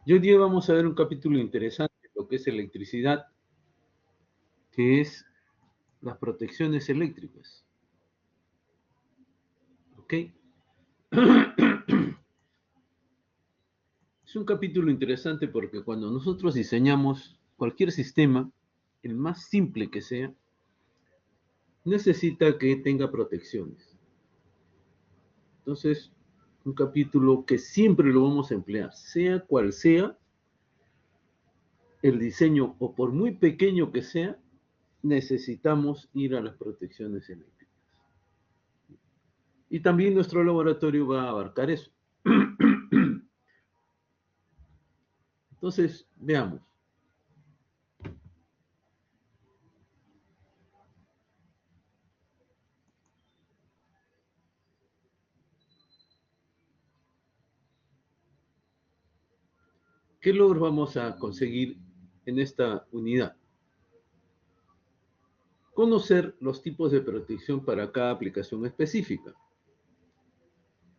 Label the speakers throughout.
Speaker 1: Y hoy día vamos a ver un capítulo interesante, lo que es electricidad, que es las protecciones eléctricas. ¿Ok? Es un capítulo interesante porque cuando nosotros diseñamos cualquier sistema, el más simple que sea, necesita que tenga protecciones. Entonces, un capítulo que siempre lo vamos a emplear, sea cual sea el diseño o por muy pequeño que sea, necesitamos ir a las protecciones eléctricas. Y también nuestro laboratorio va a abarcar eso. Entonces, veamos. ¿Qué logros vamos a conseguir en esta unidad? Conocer los tipos de protección para cada aplicación específica.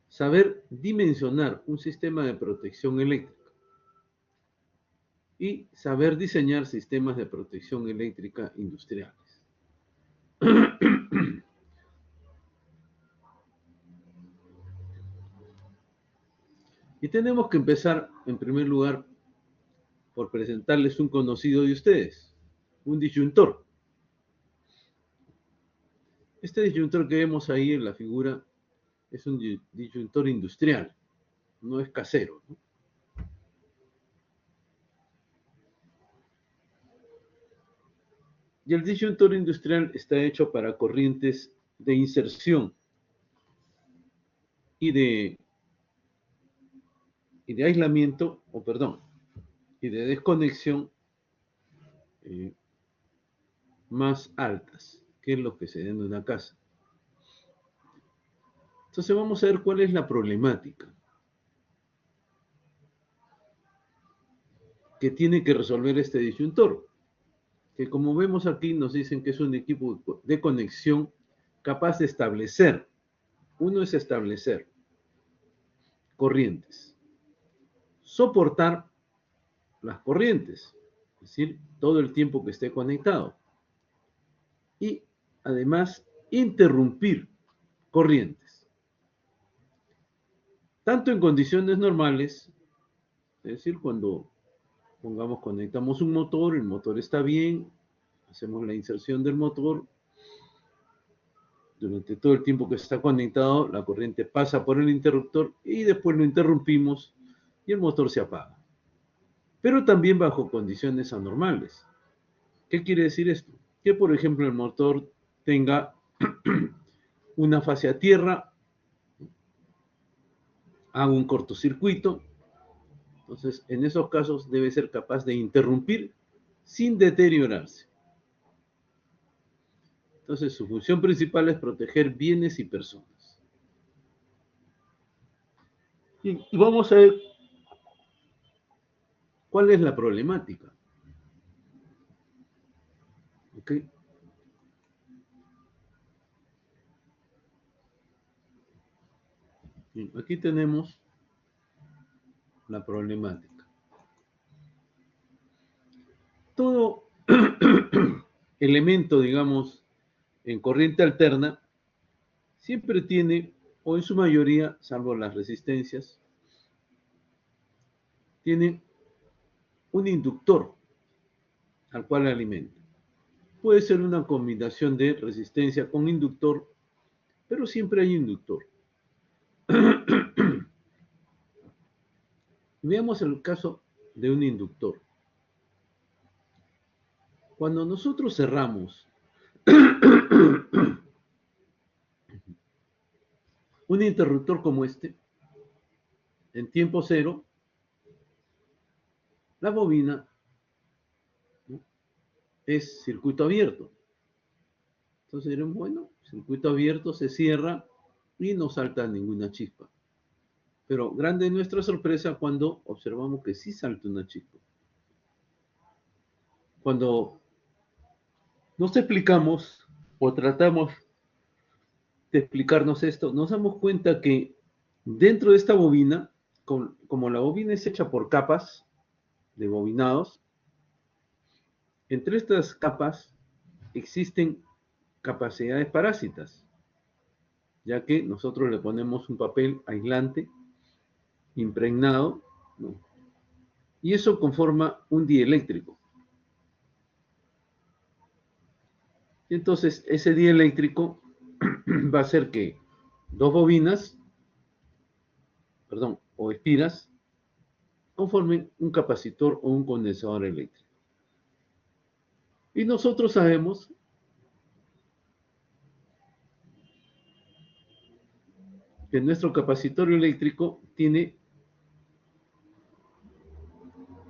Speaker 1: Saber dimensionar un sistema de protección eléctrica. Y saber diseñar sistemas de protección eléctrica industriales. Y tenemos que empezar, en primer lugar, por presentarles un conocido de ustedes, un disyuntor. Este disyuntor que vemos ahí en la figura es un disyuntor industrial, no es casero, ¿no? Y el disyuntor industrial está hecho para corrientes de inserción y de, y de aislamiento, o perdón, y de desconexión eh, más altas, que es lo que se da en una casa. Entonces vamos a ver cuál es la problemática que tiene que resolver este disyuntor, que como vemos aquí nos dicen que es un equipo de conexión capaz de establecer, uno es establecer corrientes, soportar las corrientes, es decir, todo el tiempo que esté conectado, y además interrumpir corrientes, tanto en condiciones normales, es decir, cuando pongamos, conectamos un motor, el motor está bien, hacemos la inserción del motor, durante todo el tiempo que está conectado, la corriente pasa por el interruptor y después lo interrumpimos y el motor se apaga. Pero también bajo condiciones anormales. ¿Qué quiere decir esto? Que, por ejemplo, el motor tenga una fase a tierra, haga un cortocircuito. Entonces, en esos casos debe ser capaz de interrumpir sin deteriorarse. Entonces, su función principal es proteger bienes y personas. Y vamos a ver cuál es la problemática. ¿Ok? Bien, aquí tenemos la problemática. Todo elemento, digamos, en corriente alterna, siempre tiene, o en su mayoría, salvo las resistencias, tiene un inductor al cual alimenta. Puede ser una combinación de resistencia con inductor, pero siempre hay inductor. Veamos el caso de un inductor. Cuando nosotros cerramos un interruptor como este, en tiempo cero, la bobina, ¿no?, es circuito abierto. Entonces dirán, bueno, circuito abierto se cierra y no salta ninguna chispa. Pero grande es nuestra sorpresa cuando observamos que sí salta una chispa. Cuando nos explicamos o tratamos de explicarnos esto, nos damos cuenta que dentro de esta bobina, como la bobina es hecha por capas, de bobinados, entre estas capas existen capacidades parásitas, ya que nosotros le ponemos un papel aislante impregnado, ¿no? Y eso conforma un dieléctrico. Y entonces ese dieléctrico va a hacer que dos bobinas, perdón, o espiras, conformen un capacitor o un condensador eléctrico. Y nosotros sabemos que nuestro capacitor eléctrico tiene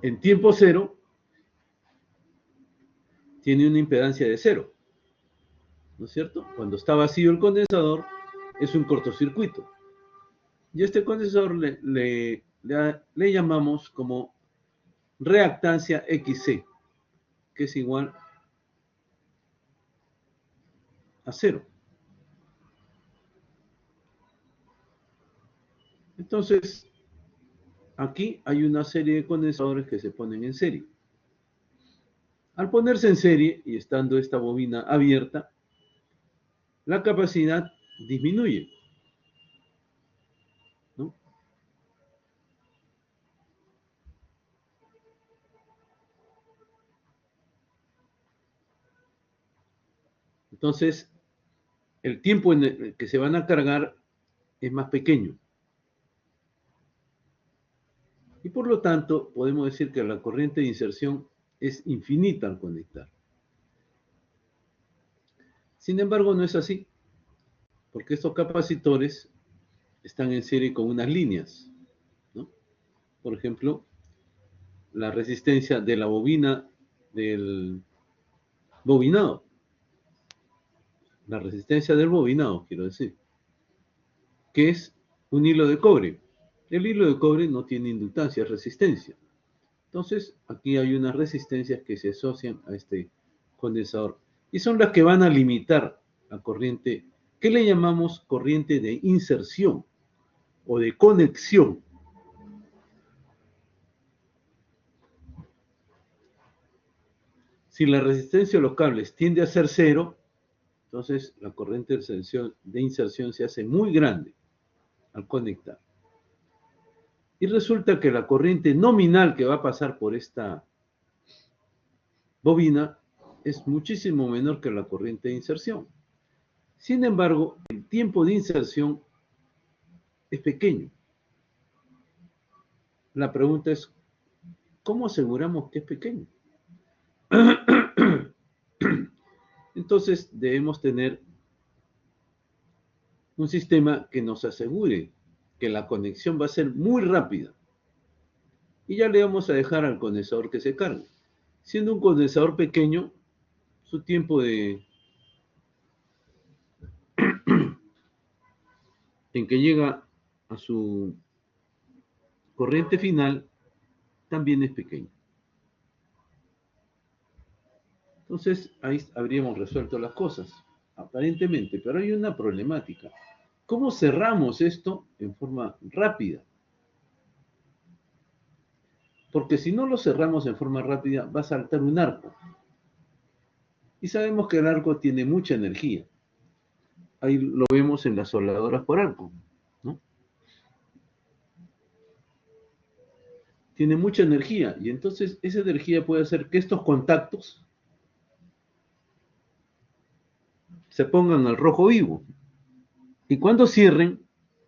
Speaker 1: en tiempo cero, tiene una impedancia de cero, ¿no es cierto? Cuando está vacío el condensador, es un cortocircuito. Y este condensador le llamamos como reactancia XC, que es igual a cero. Entonces, aquí hay una serie de condensadores que se ponen en serie. Al ponerse en serie y estando esta bobina abierta, la capacidad disminuye, ¿no? Entonces, el tiempo en el que se van a cargar es más pequeño. Y por lo tanto, podemos decir que la corriente de inserción es infinita al conectar. Sin embargo, no es así, porque estos capacitores están en serie con unas líneas, ¿no? Por ejemplo, la resistencia de la bobina del bobinado. La resistencia del bobinado, quiero decir, que es un hilo de cobre. El hilo de cobre no tiene inductancia, es resistencia. Entonces, aquí hay unas resistencias que se asocian a este condensador y son las que van a limitar la corriente, que le llamamos corriente de inserción o de conexión. Si la resistencia de los cables tiende a ser cero, entonces la corriente de inserción se hace muy grande al conectar. Y resulta que la corriente nominal que va a pasar por esta bobina es muchísimo menor que la corriente de inserción. Sin embargo, el tiempo de inserción es pequeño. La pregunta es, ¿cómo aseguramos que es pequeño? Entonces debemos tener un sistema que nos asegure que la conexión va a ser muy rápida. Y ya le vamos a dejar al condensador que se cargue. Siendo un condensador pequeño, su tiempo en que llega a su corriente final también es pequeño. Entonces ahí habríamos resuelto las cosas, aparentemente, pero hay una problemática. ¿Cómo cerramos esto en forma rápida? Porque si no lo cerramos en forma rápida, va a saltar un arco. Y sabemos que el arco tiene mucha energía. Ahí lo vemos en las soldadoras por arco, ¿no? Tiene mucha energía y entonces esa energía puede hacer que estos contactos se pongan al rojo vivo y cuando cierren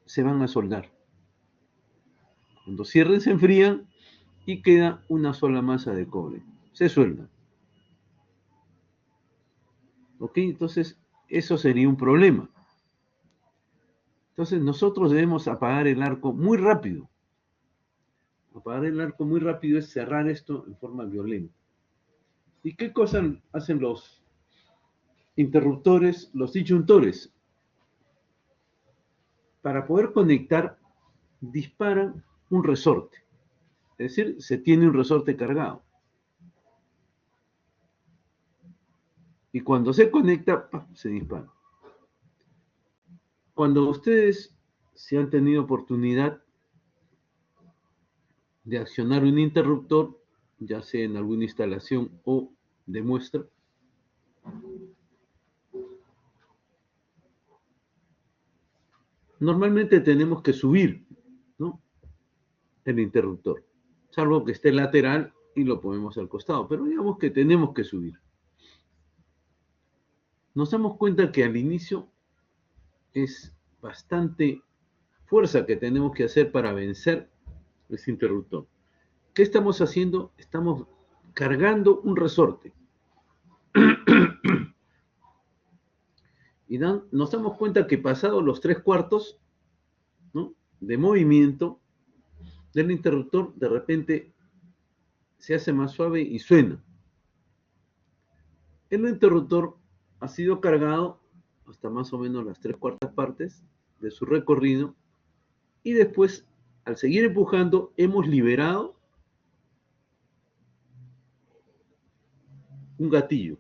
Speaker 1: se van a soldar. Cuando cierren se enfrían y queda una sola masa de cobre. Se suelda. ¿Ok? Entonces eso sería un problema. Entonces nosotros debemos apagar el arco muy rápido. Apagar el arco muy rápido es cerrar esto en forma violenta. ¿Y qué cosa hacen los interruptores, los disyuntores? Para poder conectar, disparan un resorte. Es decir, se tiene un resorte cargado. Y cuando se conecta, se dispara. Cuando ustedes se han tenido oportunidad de accionar un interruptor, ya sea en alguna instalación o de muestra. Normalmente tenemos que subir, ¿no?, el interruptor, salvo que esté lateral y lo ponemos al costado, pero digamos que tenemos que subir. Nos damos cuenta que al inicio es bastante fuerza que tenemos que hacer para vencer ese interruptor. ¿Qué estamos haciendo? Estamos cargando un resorte. Y nos damos cuenta que pasados los 3/4, ¿no?, de movimiento del interruptor, de repente se hace más suave y suena. El interruptor ha sido cargado hasta más o menos las 3/4 partes de su recorrido y después, al seguir empujando, hemos liberado un gatillo.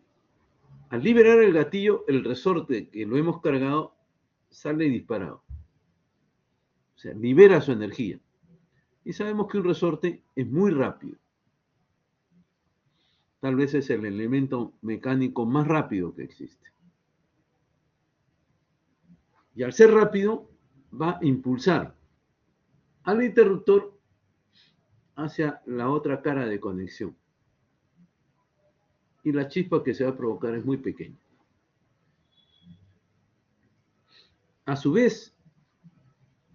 Speaker 1: Al liberar el gatillo, el resorte que lo hemos cargado sale disparado. O sea, libera su energía. Y sabemos que un resorte es muy rápido. Tal vez es el elemento mecánico más rápido que existe. Y al ser rápido, va a impulsar al interruptor hacia la otra cara de conexión. Y la chispa que se va a provocar es muy pequeña. A su vez,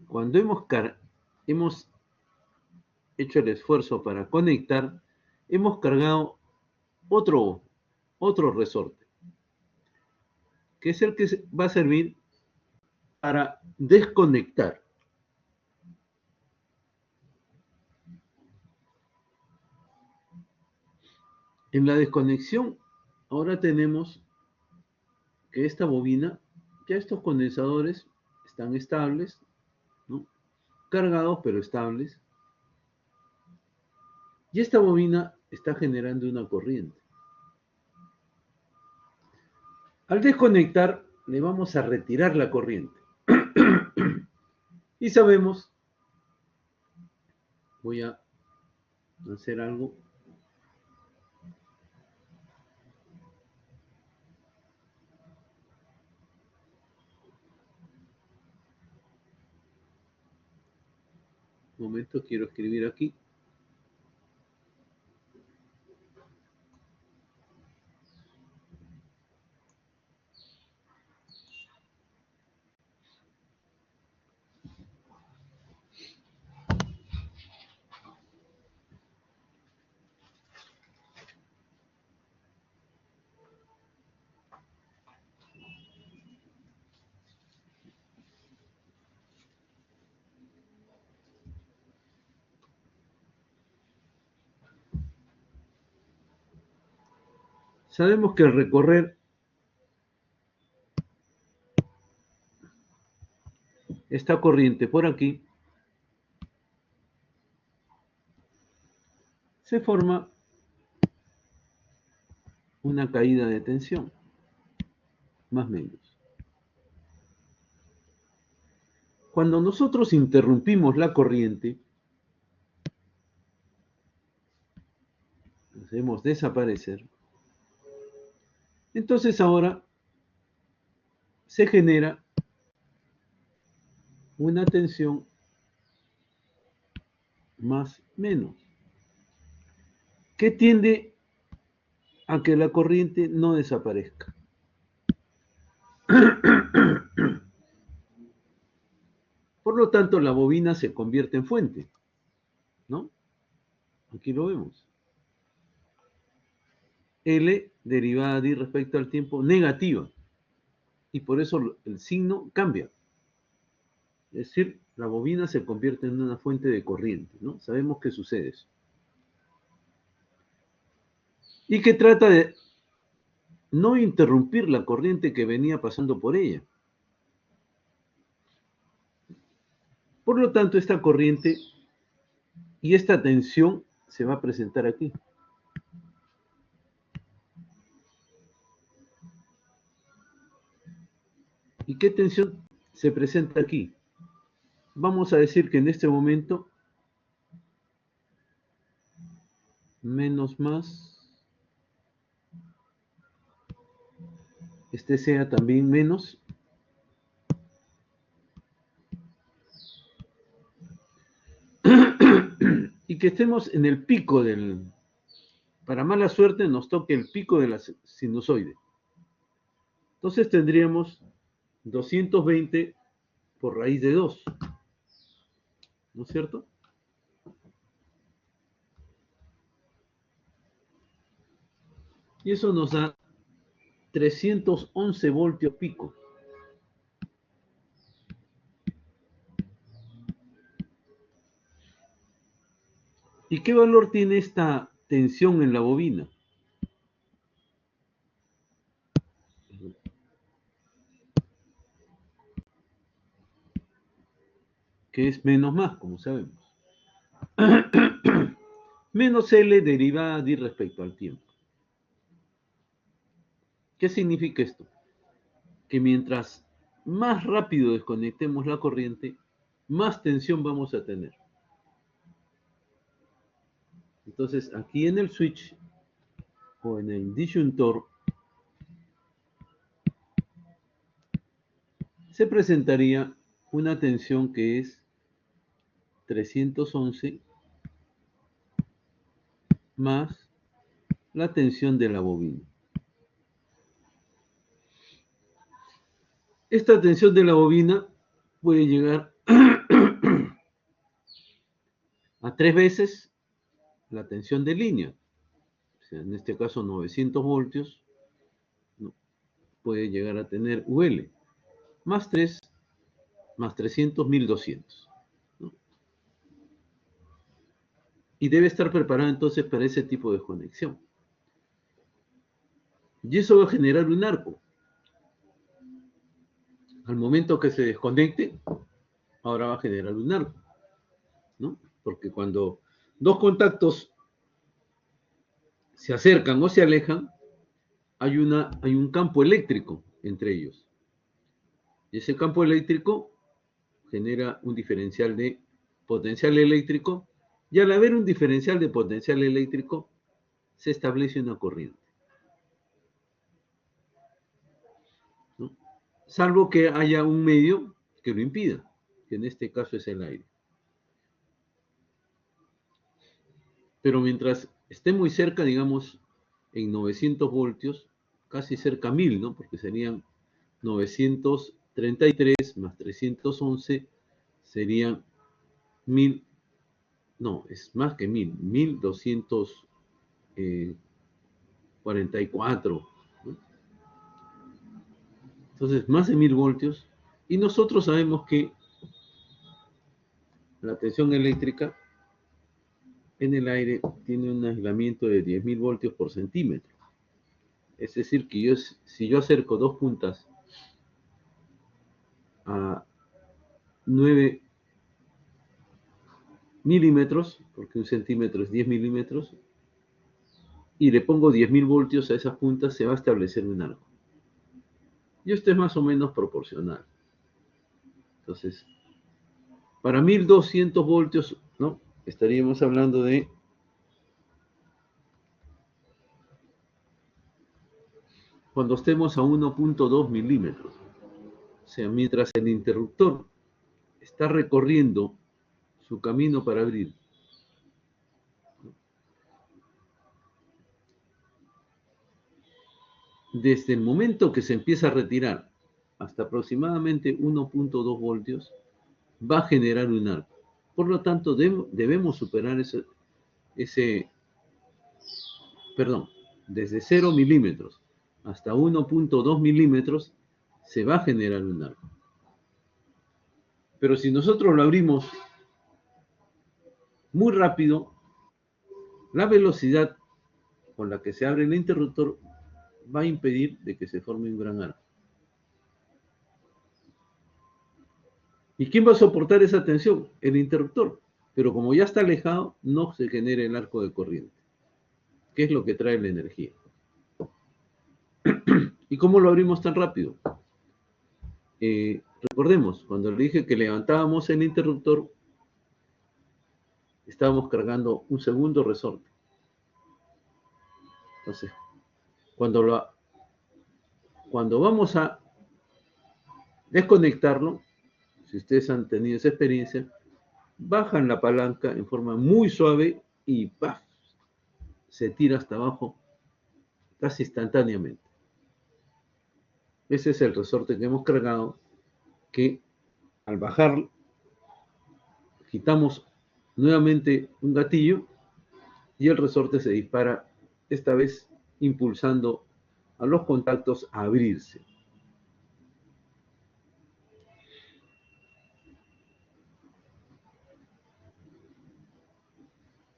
Speaker 1: cuando hemos hecho el esfuerzo para conectar, hemos cargado otro resorte, que es el que va a servir para desconectar. En la desconexión, ahora tenemos que esta bobina, ya estos condensadores están estables, ¿no?, cargados pero estables, y esta bobina está generando una corriente. Al desconectar, le vamos a retirar la corriente. Y sabemos, voy a hacer algo. Un momento, quiero escribir aquí. Sabemos que al recorrer esta corriente por aquí, se forma una caída de tensión, más o menos. Cuando nosotros interrumpimos la corriente, hacemos desaparecer, entonces ahora se genera una tensión más menos, que tiende a que la corriente no desaparezca. Por lo tanto, la bobina se convierte en fuente, ¿no? Aquí lo vemos. L derivada de I respecto al tiempo negativa. Y por eso el signo cambia. Es decir, la bobina se convierte en una fuente de corriente, ¿no? Sabemos que sucede eso. Y que trata de no interrumpir la corriente que venía pasando por ella. Por lo tanto, esta corriente y esta tensión se va a presentar aquí. ¿Y qué tensión se presenta aquí? Vamos a decir que en este momento menos más, este sea también menos, y que estemos en el pico para mala suerte nos toque el pico de la sinusoide. Entonces tendríamos 220 por raíz de 2, ¿no es cierto? Y eso nos da 311 voltios pico. ¿Y qué valor tiene esta tensión en la bobina? Que es menos más, como sabemos. Menos L derivada de respecto al tiempo. ¿Qué significa esto? Que mientras más rápido desconectemos la corriente, más tensión vamos a tener. Entonces, aquí en el switch o en el disyuntor se presentaría una tensión que es 311 más la tensión de la bobina. Esta tensión de la bobina puede llegar a 3 veces la tensión de línea. O sea, en este caso 900 voltios, ¿no? Puede llegar a tener UL, más 3, más 300, 1200. ¿No? Y debe estar preparado entonces para ese tipo de conexión. Y eso va a generar un arco. Al momento que se desconecte, ahora va a generar un arco, ¿no? Porque cuando dos contactos se acercan o se alejan, hay un campo eléctrico entre ellos. Y ese campo eléctrico genera un diferencial de potencial eléctrico, y al haber un diferencial de potencial eléctrico, se establece una corriente, ¿no? Salvo que haya un medio que lo impida, que en este caso es el aire. Pero mientras esté muy cerca, digamos, en 900 voltios, casi cerca a 1000, ¿no? Porque serían 933 más 311 serían 1000, no, es más que 1000, 1244, ¿no? Entonces, más de 1000 voltios. Y nosotros sabemos que la tensión eléctrica en el aire tiene un aislamiento de 10.000 voltios por centímetro. Es decir, que si yo acerco dos puntas a 9 milímetros, porque un centímetro es 10 milímetros, y le pongo 10.000 voltios a esas puntas, se va a establecer un arco. Y esto es más o menos proporcional. Entonces, para 1200 voltios, ¿no? Estaríamos hablando de cuando estemos a 1.2 milímetros. O sea, mientras el interruptor está recorriendo su camino para abrir, desde el momento que se empieza a retirar hasta aproximadamente 1.2 voltios, va a generar un arco. Por lo tanto, debemos superar perdón, desde 0 milímetros hasta 1.2 milímetros se va a generar un arco. Pero si nosotros lo abrimos muy rápido, la velocidad con la que se abre el interruptor va a impedir de que se forme un gran arco. ¿Y quién va a soportar esa tensión? El interruptor. Pero como ya está alejado, no se genera el arco de corriente, que es lo que trae la energía. ¿Y cómo lo abrimos tan rápido? Recordemos, cuando le dije que levantábamos el interruptor, estábamos cargando un segundo resorte. Entonces, cuando vamos a desconectarlo, si ustedes han tenido esa experiencia, bajan la palanca en forma muy suave y ¡paf! Se tira hasta abajo casi instantáneamente. Ese es el resorte que hemos cargado, que al bajar quitamos nuevamente un gatillo y el resorte se dispara, esta vez impulsando a los contactos a abrirse.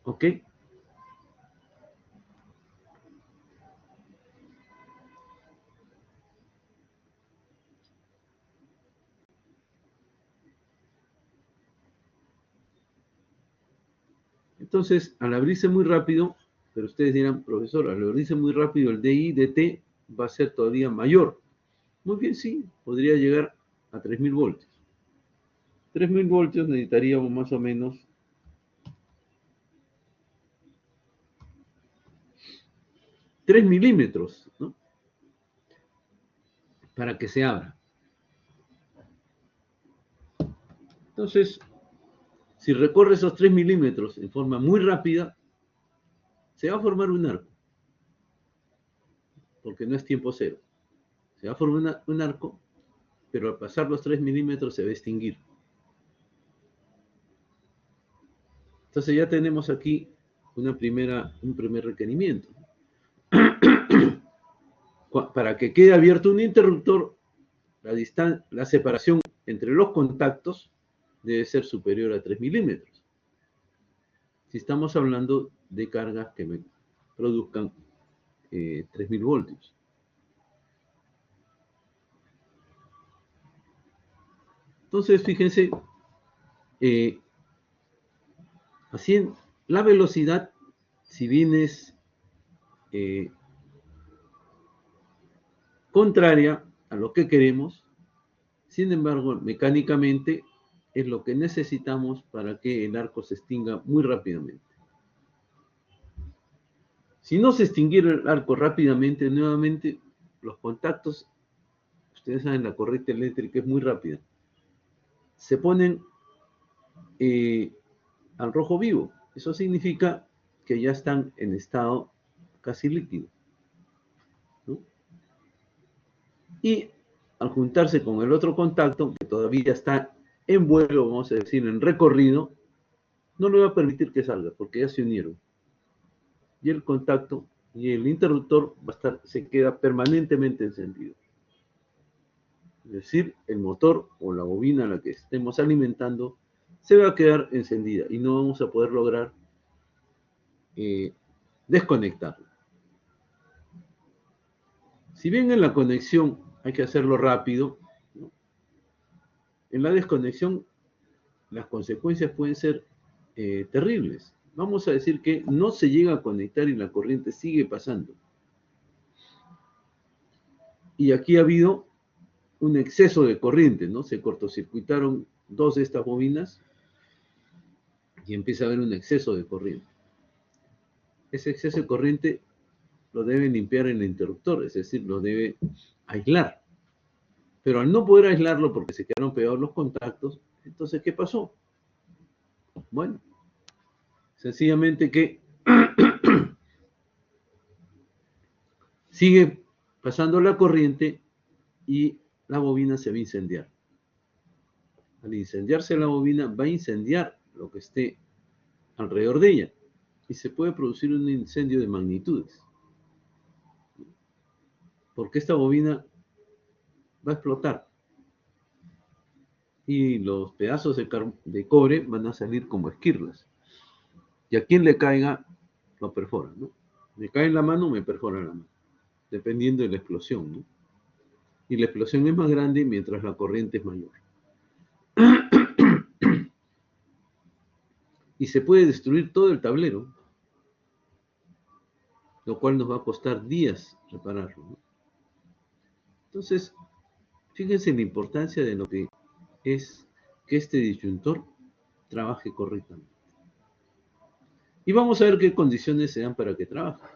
Speaker 1: ¿Ok? Entonces, al abrirse muy rápido, pero ustedes dirán, profesor, al abrirse muy rápido el DI/DT va a ser todavía mayor. Muy bien, sí, podría llegar a 3000 voltios. 3000 voltios necesitaríamos más o menos 3 milímetros, ¿no? Para que se abra. Entonces, si recorre esos 3 milímetros en forma muy rápida, se va a formar un arco, porque no es tiempo cero. Se va a formar un arco, pero al pasar los 3 milímetros se va a extinguir. Entonces ya tenemos aquí un primer requerimiento. Para que quede abierto un interruptor, la separación entre los contactos debe ser superior a 3 milímetros. Si estamos hablando de cargas que me produzcan 3000 voltios. Entonces, fíjense, así la velocidad, si bien es contraria a lo que queremos, sin embargo, mecánicamente es lo que necesitamos para que el arco se extinga muy rápidamente. Si no se extinguiera el arco rápidamente, nuevamente los contactos, ustedes saben, la corriente eléctrica es muy rápida, se ponen al rojo vivo. Eso significa que ya están en estado casi líquido, ¿no? Y al juntarse con el otro contacto, que todavía está en vuelo, vamos a decir, en recorrido, no le va a permitir que salga, porque ya se unieron. Y el contacto y el interruptor se queda permanentemente encendido. Es decir, el motor o la bobina a la que estemos alimentando se va a quedar encendida y no vamos a poder lograr desconectarlo. Si bien en la conexión hay que hacerlo rápido, ¿no? En la desconexión las consecuencias pueden ser terribles. Vamos a decir que no se llega a conectar y la corriente sigue pasando. Y aquí ha habido un exceso de corriente, ¿no? Se cortocircuitaron dos de estas bobinas y empieza a haber un exceso de corriente. Ese exceso de corriente lo debe limpiar el interruptor, es decir, lo debe aislar. Pero al no poder aislarlo porque se quedaron pegados los contactos, entonces, ¿qué pasó? Bueno, sencillamente que sigue pasando la corriente y la bobina se va a incendiar. Al incendiarse la bobina, va a incendiar lo que esté alrededor de ella y se puede producir un incendio de magnitudes. Porque esta bobina va a explotar y los pedazos de cobre van a salir como esquirlas. Y a quien le caiga, lo perfora, ¿no? Me cae en la mano, me perfora la mano, dependiendo de la explosión, ¿no? Y la explosión es más grande mientras la corriente es mayor. Y se puede destruir todo el tablero, lo cual nos va a costar días repararlo, ¿no? Entonces, fíjense la importancia de lo que es que este disyuntor trabaje correctamente. Y vamos a ver qué condiciones se dan para que trabaje.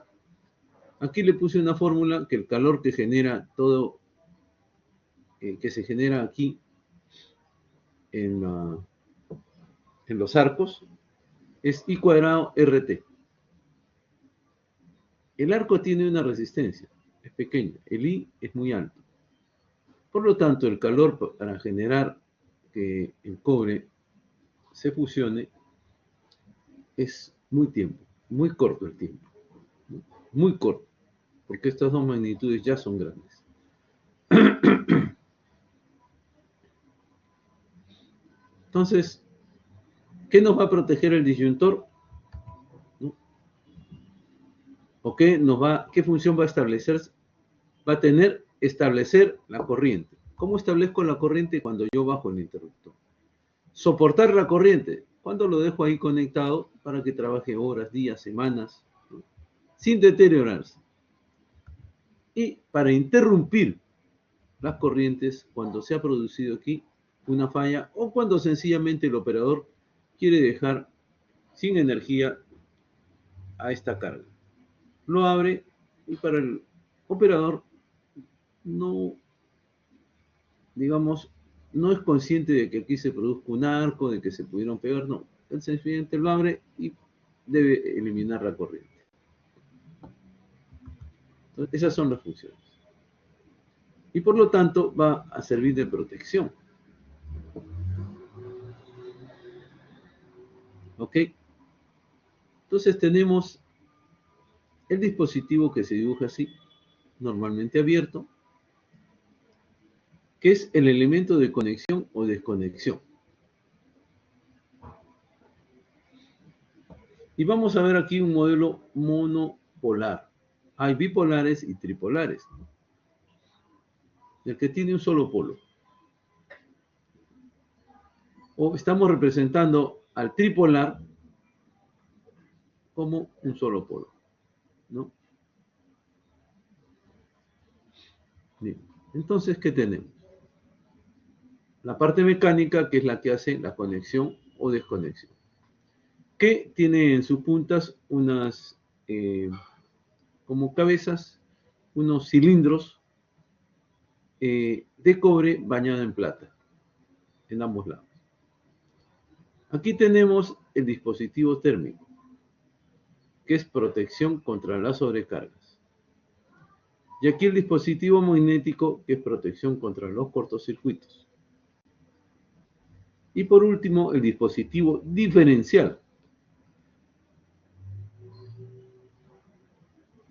Speaker 1: Aquí le puse una fórmula que el calor que genera todo, que se genera aquí en, en los arcos, es I cuadrado RT. El arco tiene una resistencia, es pequeña, el I es muy alto. Por lo tanto, el calor para generar que el cobre se fusione es muy corto el tiempo, ¿no? Muy corto, porque estas dos magnitudes ya son grandes. Entonces, ¿qué nos va a proteger el disyuntor? ¿No? ¿O qué función va a establecer? Va a tener establecer la corriente. ¿Cómo establezco la corriente cuando yo bajo el interruptor? Soportar la corriente. Cuando lo dejo ahí conectado para que trabaje horas, días, semanas, ¿no? Sin deteriorarse. Y para interrumpir las corrientes cuando se ha producido aquí una falla o cuando sencillamente el operador quiere dejar sin energía a esta carga. Lo abre y para el operador no, digamos, no es consciente de que aquí se produzca un arco, de que se pudieron pegar, no. Él sencillamente lo abre y debe eliminar la corriente. Entonces, esas son las funciones. Y por lo tanto va a servir de protección. ¿Ok? Entonces tenemos el dispositivo que se dibuja así, normalmente abierto, que es el elemento de conexión o desconexión. Y vamos a ver aquí un modelo monopolar. Hay bipolares y tripolares, ¿no? El que tiene un solo polo. O estamos representando al tripolar como un solo polo, ¿no? Bien. Entonces, ¿qué tenemos? La parte mecánica, que es la que hace la conexión o desconexión, que tiene en sus puntas unas, como cabezas, unos cilindros de cobre bañado en plata, en ambos lados. Aquí tenemos el dispositivo térmico, que es protección contra las sobrecargas. Y aquí el dispositivo magnético, que es protección contra los cortocircuitos. Y por último, el dispositivo diferencial,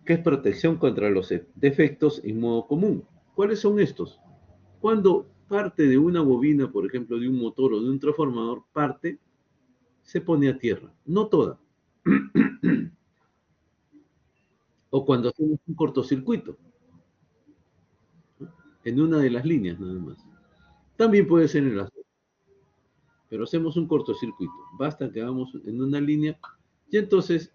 Speaker 1: que es protección contra los defectos en modo común. ¿Cuáles son estos? Cuando parte de una bobina, por ejemplo, de un motor o de un transformador, parte, se pone a tierra. No toda. O cuando hacemos un cortocircuito, ¿no? En una de las líneas nada más. También puede ser en las dos, pero hacemos un cortocircuito. Basta que hagamos en una línea y entonces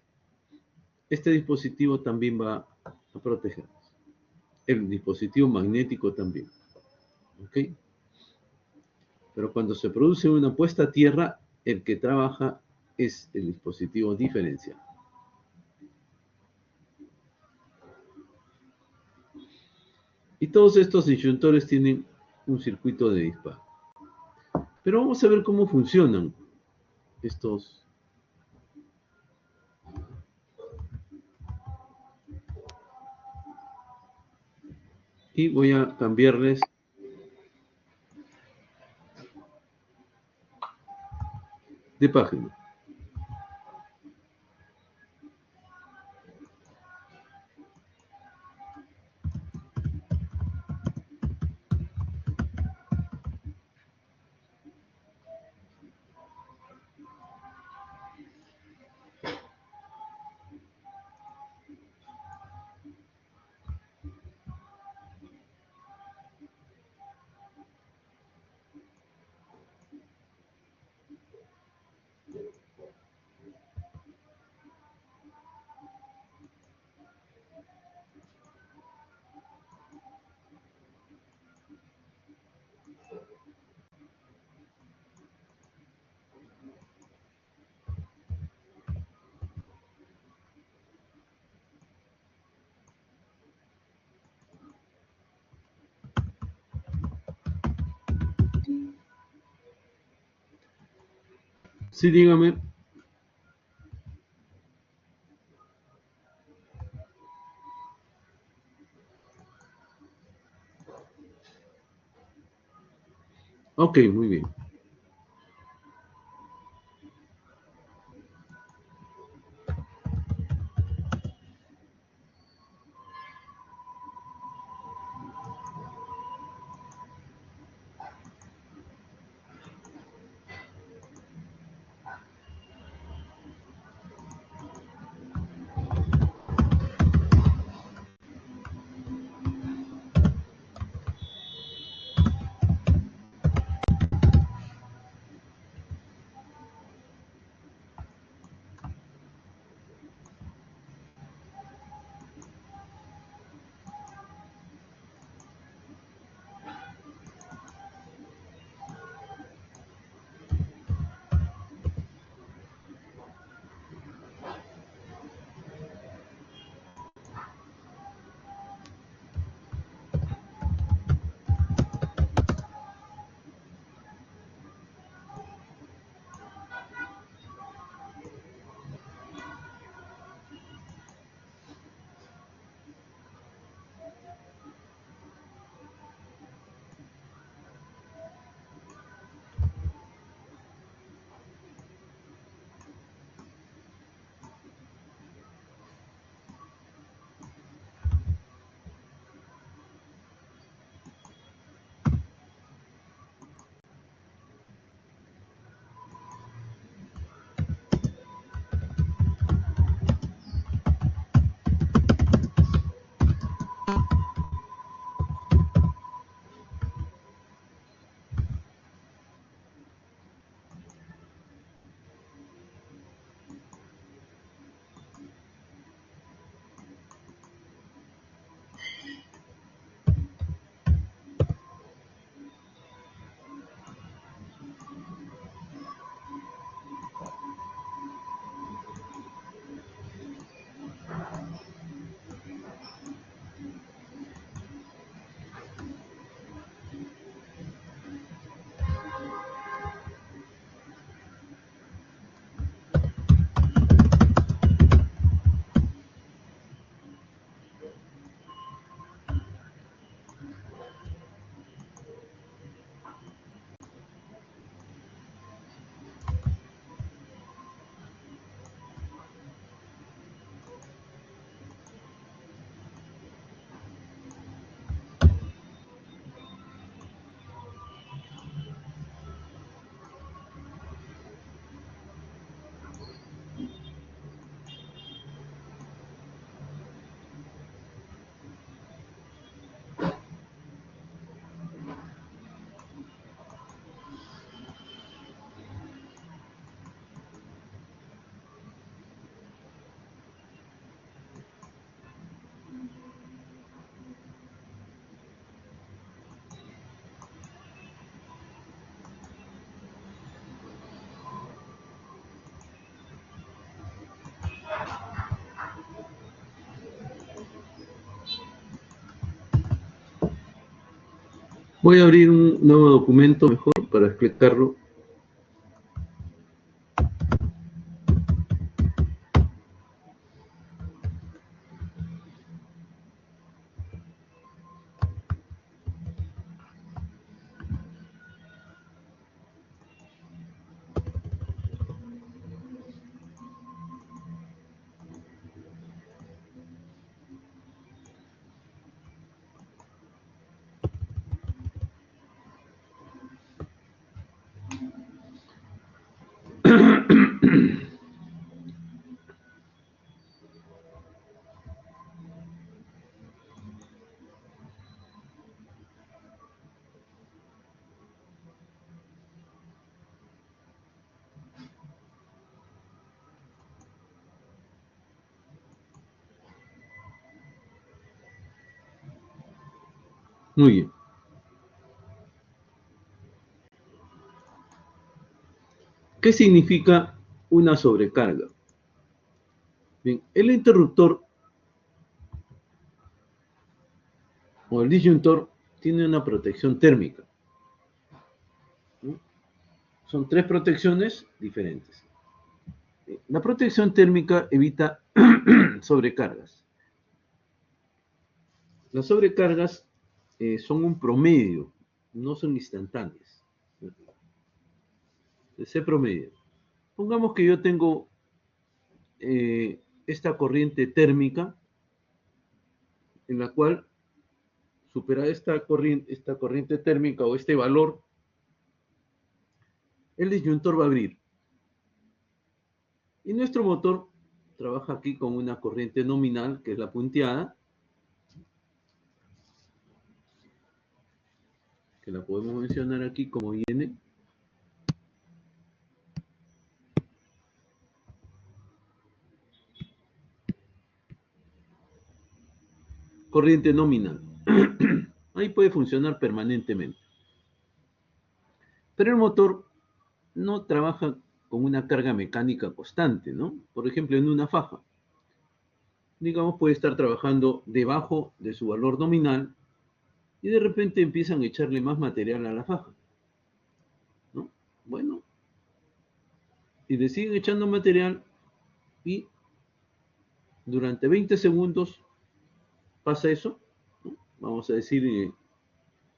Speaker 1: este dispositivo también va a protegernos. El dispositivo magnético también. ¿Ok? Pero cuando se produce una puesta a tierra, el que trabaja es el dispositivo diferencial. Y todos estos disyuntores tienen un circuito de disparo. Pero vamos a ver cómo funcionan estos. Y voy a cambiarles de página. Sí, dígame. Ok, muy bien. Voy a abrir un nuevo documento mejor para explicarlo. Muy bien. ¿Qué significa una sobrecarga? Bien, el interruptor o el disyuntor tiene una protección térmica, ¿no? son tres protecciones diferentes. La protección térmica evita sobrecargas. Las sobrecargas son un promedio, no son instantáneas. Ese promedio. Pongamos que yo tengo esta corriente térmica en la cual supera esta corriente térmica o este valor, el disyuntor va a abrir. Y nuestro motor trabaja aquí con una corriente nominal, que es la punteada, que la podemos mencionar aquí como viene. Corriente nominal. Ahí puede funcionar permanentemente. Pero el motor no trabaja con una carga mecánica constante, ¿no? Por ejemplo, en una faja. Digamos, puede estar trabajando debajo de su valor nominal y de repente empiezan a echarle más material a la faja, ¿no? Bueno, y le siguen echando material y durante 20 segundos pasa eso, ¿no? Vamos a decir,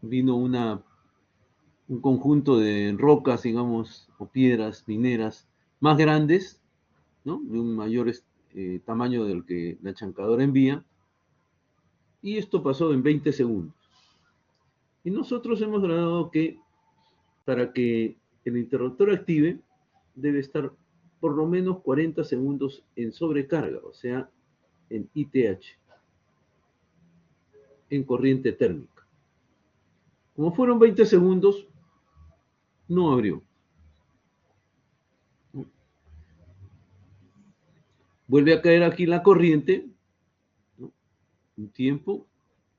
Speaker 1: vino un conjunto de rocas, digamos, o piedras mineras más grandes, ¿no? De un mayor tamaño del que la chancadora envía, y esto pasó en 20 segundos. Y nosotros hemos grabado que para que el interruptor active, debe estar por lo menos 40 segundos en sobrecarga, o sea, en ITH, en corriente térmica. Como fueron 20 segundos, no abrió. Vuelve a caer aquí la corriente, ¿no? Un tiempo,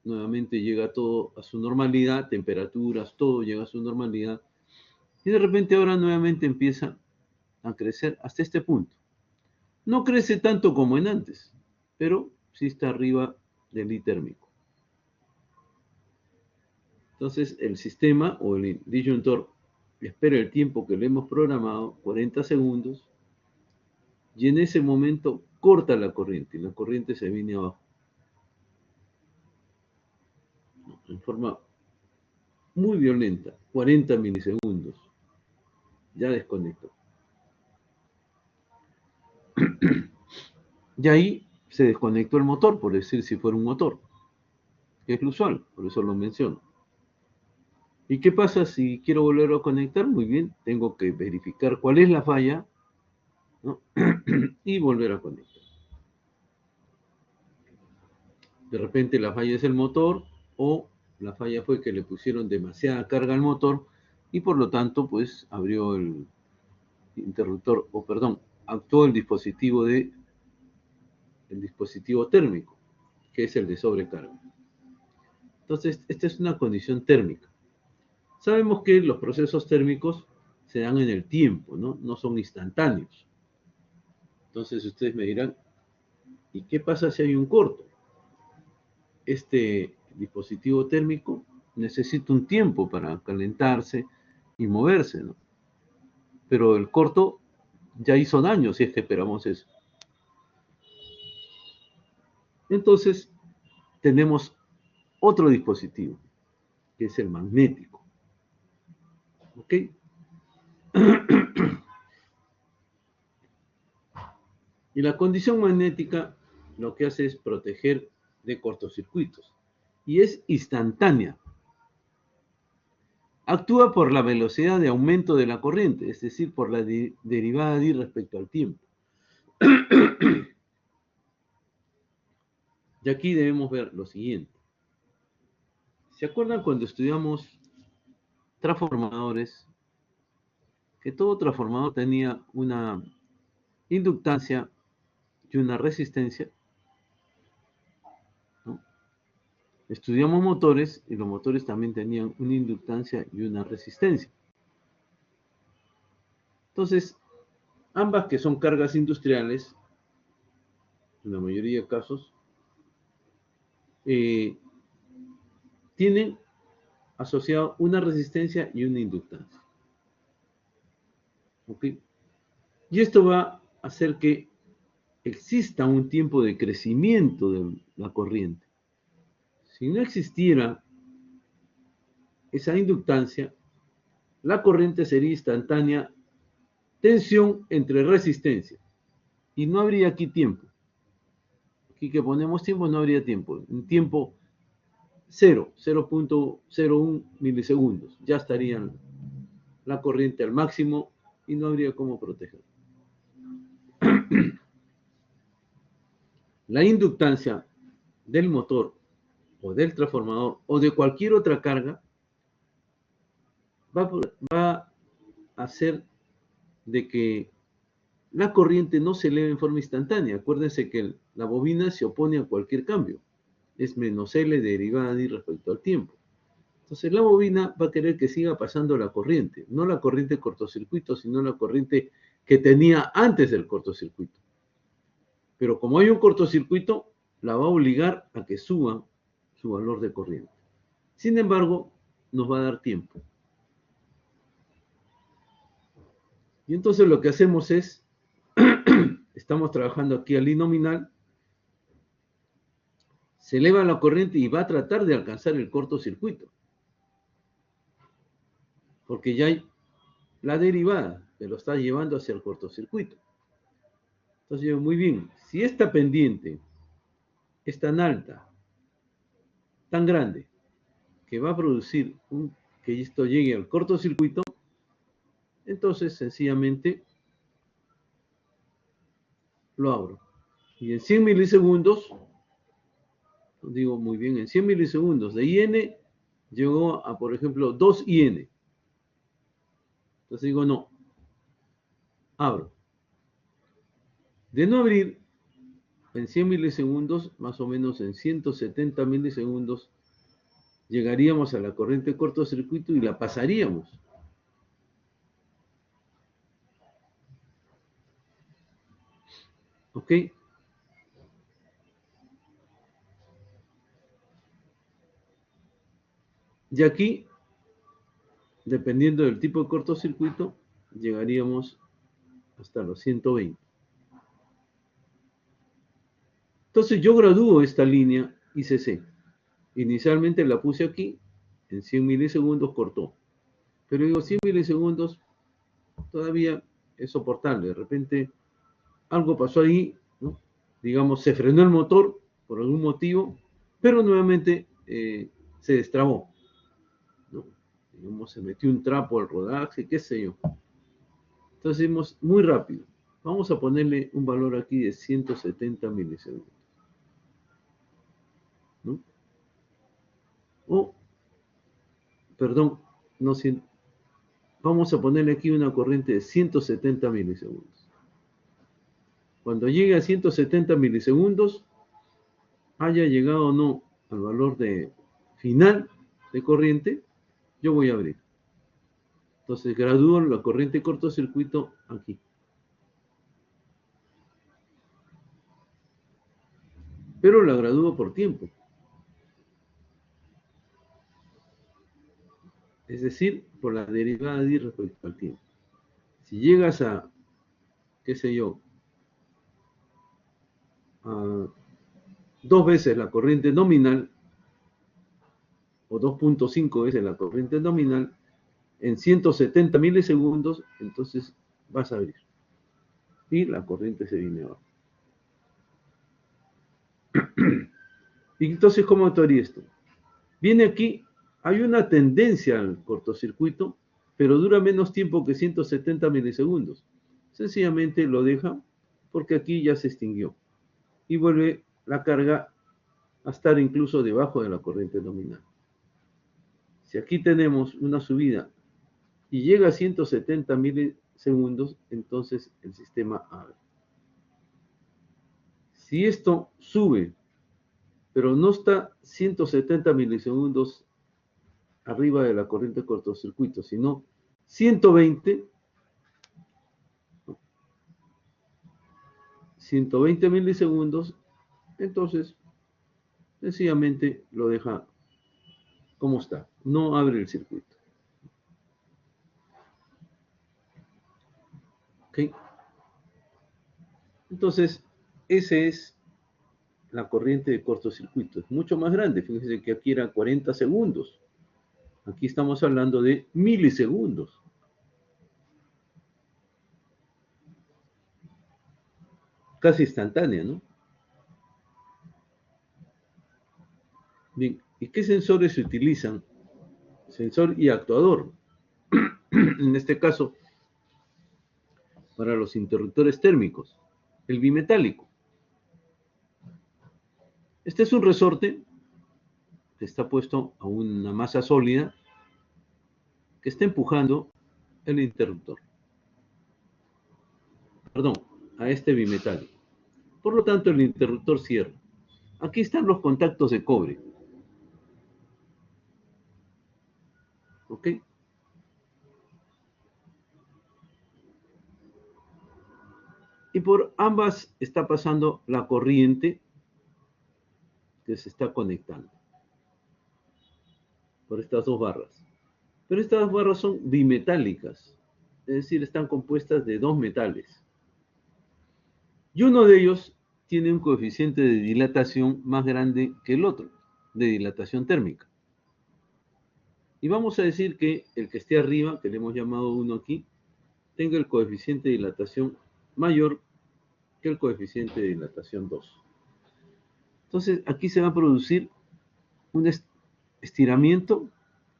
Speaker 1: nuevamente llega todo a su normalidad, temperaturas, todo llega a su normalidad, y de repente ahora nuevamente empieza a crecer hasta este punto. No crece tanto como en antes, pero sí está arriba del I térmico. Entonces el sistema o el disyuntor espera el tiempo que le hemos programado, 40 segundos, y en ese momento corta la corriente y la corriente se viene abajo. En forma muy violenta, 40 milisegundos. Ya desconectó. Y ahí se desconectó el motor, por decir si fuera un motor, que es lo usual, por eso lo menciono. ¿Y qué pasa si quiero volver a conectar? Muy bien, tengo que verificar cuál es la falla, ¿no? Y volver a conectar. De repente la falla es el motor o la falla fue que le pusieron demasiada carga al motor y por lo tanto pues abrió el interruptor, o perdón, actuó el dispositivo térmico, que es el de sobrecarga. Entonces, esta es una condición térmica. Sabemos que los procesos térmicos se dan en el tiempo, ¿no? No son instantáneos. Entonces ustedes me dirán, ¿y qué pasa si hay un corto? Este dispositivo térmico necesita un tiempo para calentarse y moverse, ¿no? Pero el corto ya hizo daño si es que esperamos eso. Entonces, tenemos otro dispositivo, que es el magnético. ¿Ok? Y la condición magnética lo que hace es proteger de cortocircuitos. Y es instantánea. Actúa por la velocidad de aumento de la corriente, es decir, por la derivada de I respecto al tiempo. Y aquí debemos ver lo siguiente. ¿Se acuerdan cuando estudiamos transformadores? Que todo transformador tenía una inductancia y una resistencia, ¿no? Estudiamos motores y los motores también tenían una inductancia y una resistencia. Entonces, ambas que son cargas industriales, en la mayoría de casos, tienen asociado una resistencia y una inductancia. ¿Ok? Y esto va a hacer que exista un tiempo de crecimiento de la corriente. Si no existiera esa inductancia, la corriente sería instantánea, tensión entre resistencia, y no habría aquí tiempo. Aquí que ponemos tiempo, no habría tiempo. Un tiempo 0.01 milisegundos. Ya estaría la corriente al máximo y no habría cómo proteger. La inductancia del motor o del transformador o de cualquier otra carga va a hacer de que la corriente no se eleve en forma instantánea. Acuérdense que la bobina se opone a cualquier cambio. Es menos L derivada de I respecto al tiempo. Entonces la bobina va a querer que siga pasando la corriente, no la corriente de cortocircuito, sino la corriente que tenía antes del cortocircuito. Pero como hay un cortocircuito, la va a obligar a que suba su valor de corriente. Sin embargo, nos va a dar tiempo. Y entonces lo que hacemos es, estamos trabajando aquí al I nominal, se eleva la corriente y va a tratar de alcanzar el cortocircuito. Porque ya hay la derivada que lo está llevando hacia el cortocircuito. Entonces digo, muy bien, si esta pendiente es tan alta, tan grande, que va a producir que esto llegue al cortocircuito, entonces sencillamente lo abro. Y en 100 milisegundos, digo muy bien, en 100 milisegundos de IN llegó a, por ejemplo, 2 IN. Entonces digo, no, abro. De no abrir, en 100 milisegundos, más o menos en 170 milisegundos, llegaríamos a la corriente de cortocircuito y la pasaríamos. ¿Ok? Y aquí, dependiendo del tipo de cortocircuito, llegaríamos hasta los 120. Entonces yo gradúo esta línea ICC. Inicialmente la puse aquí, en 100 milisegundos cortó. Pero digo, 100 milisegundos todavía es soportable. De repente algo pasó ahí, ¿no? Digamos, se frenó el motor por algún motivo, pero nuevamente se destrabó, ¿no? Digamos, se metió un trapo al rodaje, qué sé yo. Entonces decimos, muy rápido. Vamos a ponerle un valor aquí de 170 milisegundos, ¿no? O, perdón, no, vamos a ponerle aquí una corriente de 170 milisegundos. Cuando llegue a 170 milisegundos, haya llegado o no al valor de final de corriente, yo voy a abrir. Entonces gradúo la corriente de cortocircuito aquí. Pero la gradúo por tiempo. Es decir, por la derivada de I respecto al tiempo. Si llegas a, qué sé yo, a 2 veces la corriente nominal, o 2.5 veces la corriente nominal, en 170 milisegundos, entonces vas a abrir. Y la corriente se viene abajo. Y entonces, ¿cómo actuaría esto? Viene aquí, hay una tendencia al cortocircuito, pero dura menos tiempo que 170 milisegundos. Sencillamente lo deja porque aquí ya se extinguió. Y vuelve la carga a estar incluso debajo de la corriente nominal. Si aquí tenemos una subida y llega a 170 milisegundos, entonces el sistema abre. Si esto sube, pero no está 170 milisegundos arriba de la corriente de cortocircuito, sino 120, 120 milisegundos, entonces sencillamente lo deja como está, no abre el circuito. ¿Ok? Entonces, esa es la corriente de cortocircuito. Es mucho más grande. Fíjense que aquí eran 40 segundos. Aquí estamos hablando de milisegundos. Casi instantánea, ¿no? Bien, ¿y qué sensores se utilizan? Sensor y actuador. En este caso, para los interruptores térmicos. El bimetálico. Este es un resorte que está puesto a una masa sólida que está empujando el interruptor. Perdón, a este bimetálico. Por lo tanto, el interruptor cierra. Aquí están los contactos de cobre. ¿Ok? Y por ambas está pasando la corriente que se está conectando. Por estas dos barras. Pero estas dos barras son bimetálicas. Es decir, están compuestas de dos metales. Y uno de ellos tiene un coeficiente de dilatación más grande que el otro, de dilatación térmica. Y vamos a decir que el que esté arriba, que le hemos llamado 1 aquí, tenga el coeficiente de dilatación mayor que el coeficiente de dilatación 2. Entonces, aquí se va a producir un estiramiento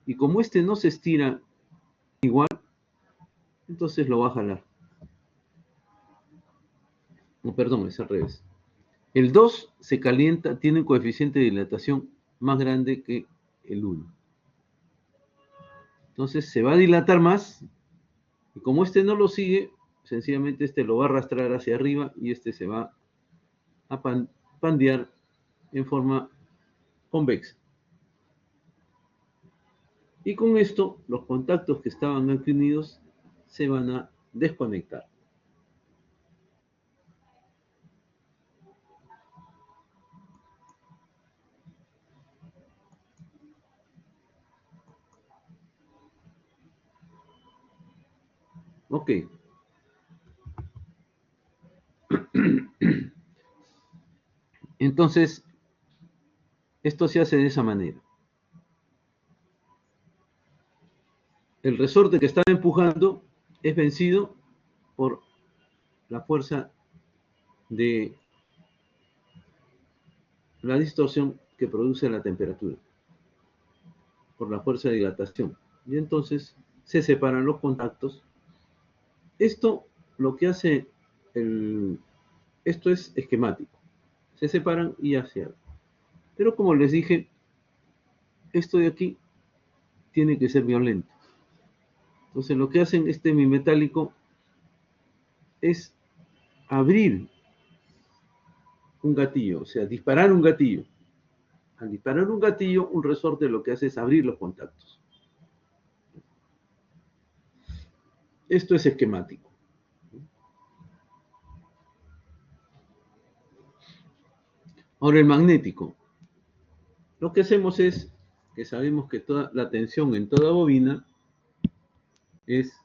Speaker 1: y como este no se estira igual, entonces lo va a jalar. No, perdón, es al revés. El 2 se calienta, tiene un coeficiente de dilatación más grande que el 1. Entonces se va a dilatar más y como este no lo sigue, sencillamente este lo va a arrastrar hacia arriba y este se va a pandear en forma convexa. Y con esto los contactos que estaban aquí unidos se van a desconectar. Ok. Entonces, esto se hace de esa manera. El resorte que estaba empujando es vencido por la fuerza de la distorsión que produce la temperatura, por la fuerza de dilatación. Y entonces se separan los contactos. Esto lo que hace esto es esquemático. Se separan y ya se abre. Pero como les dije, esto de aquí tiene que ser violento. Entonces lo que hacen este bimetálico es abrir un gatillo, o sea, disparar un gatillo. Al disparar un gatillo, un resorte lo que hace es abrir los contactos. Esto es esquemático. Ahora el magnético. Lo que hacemos es que sabemos que toda la tensión en toda bobina es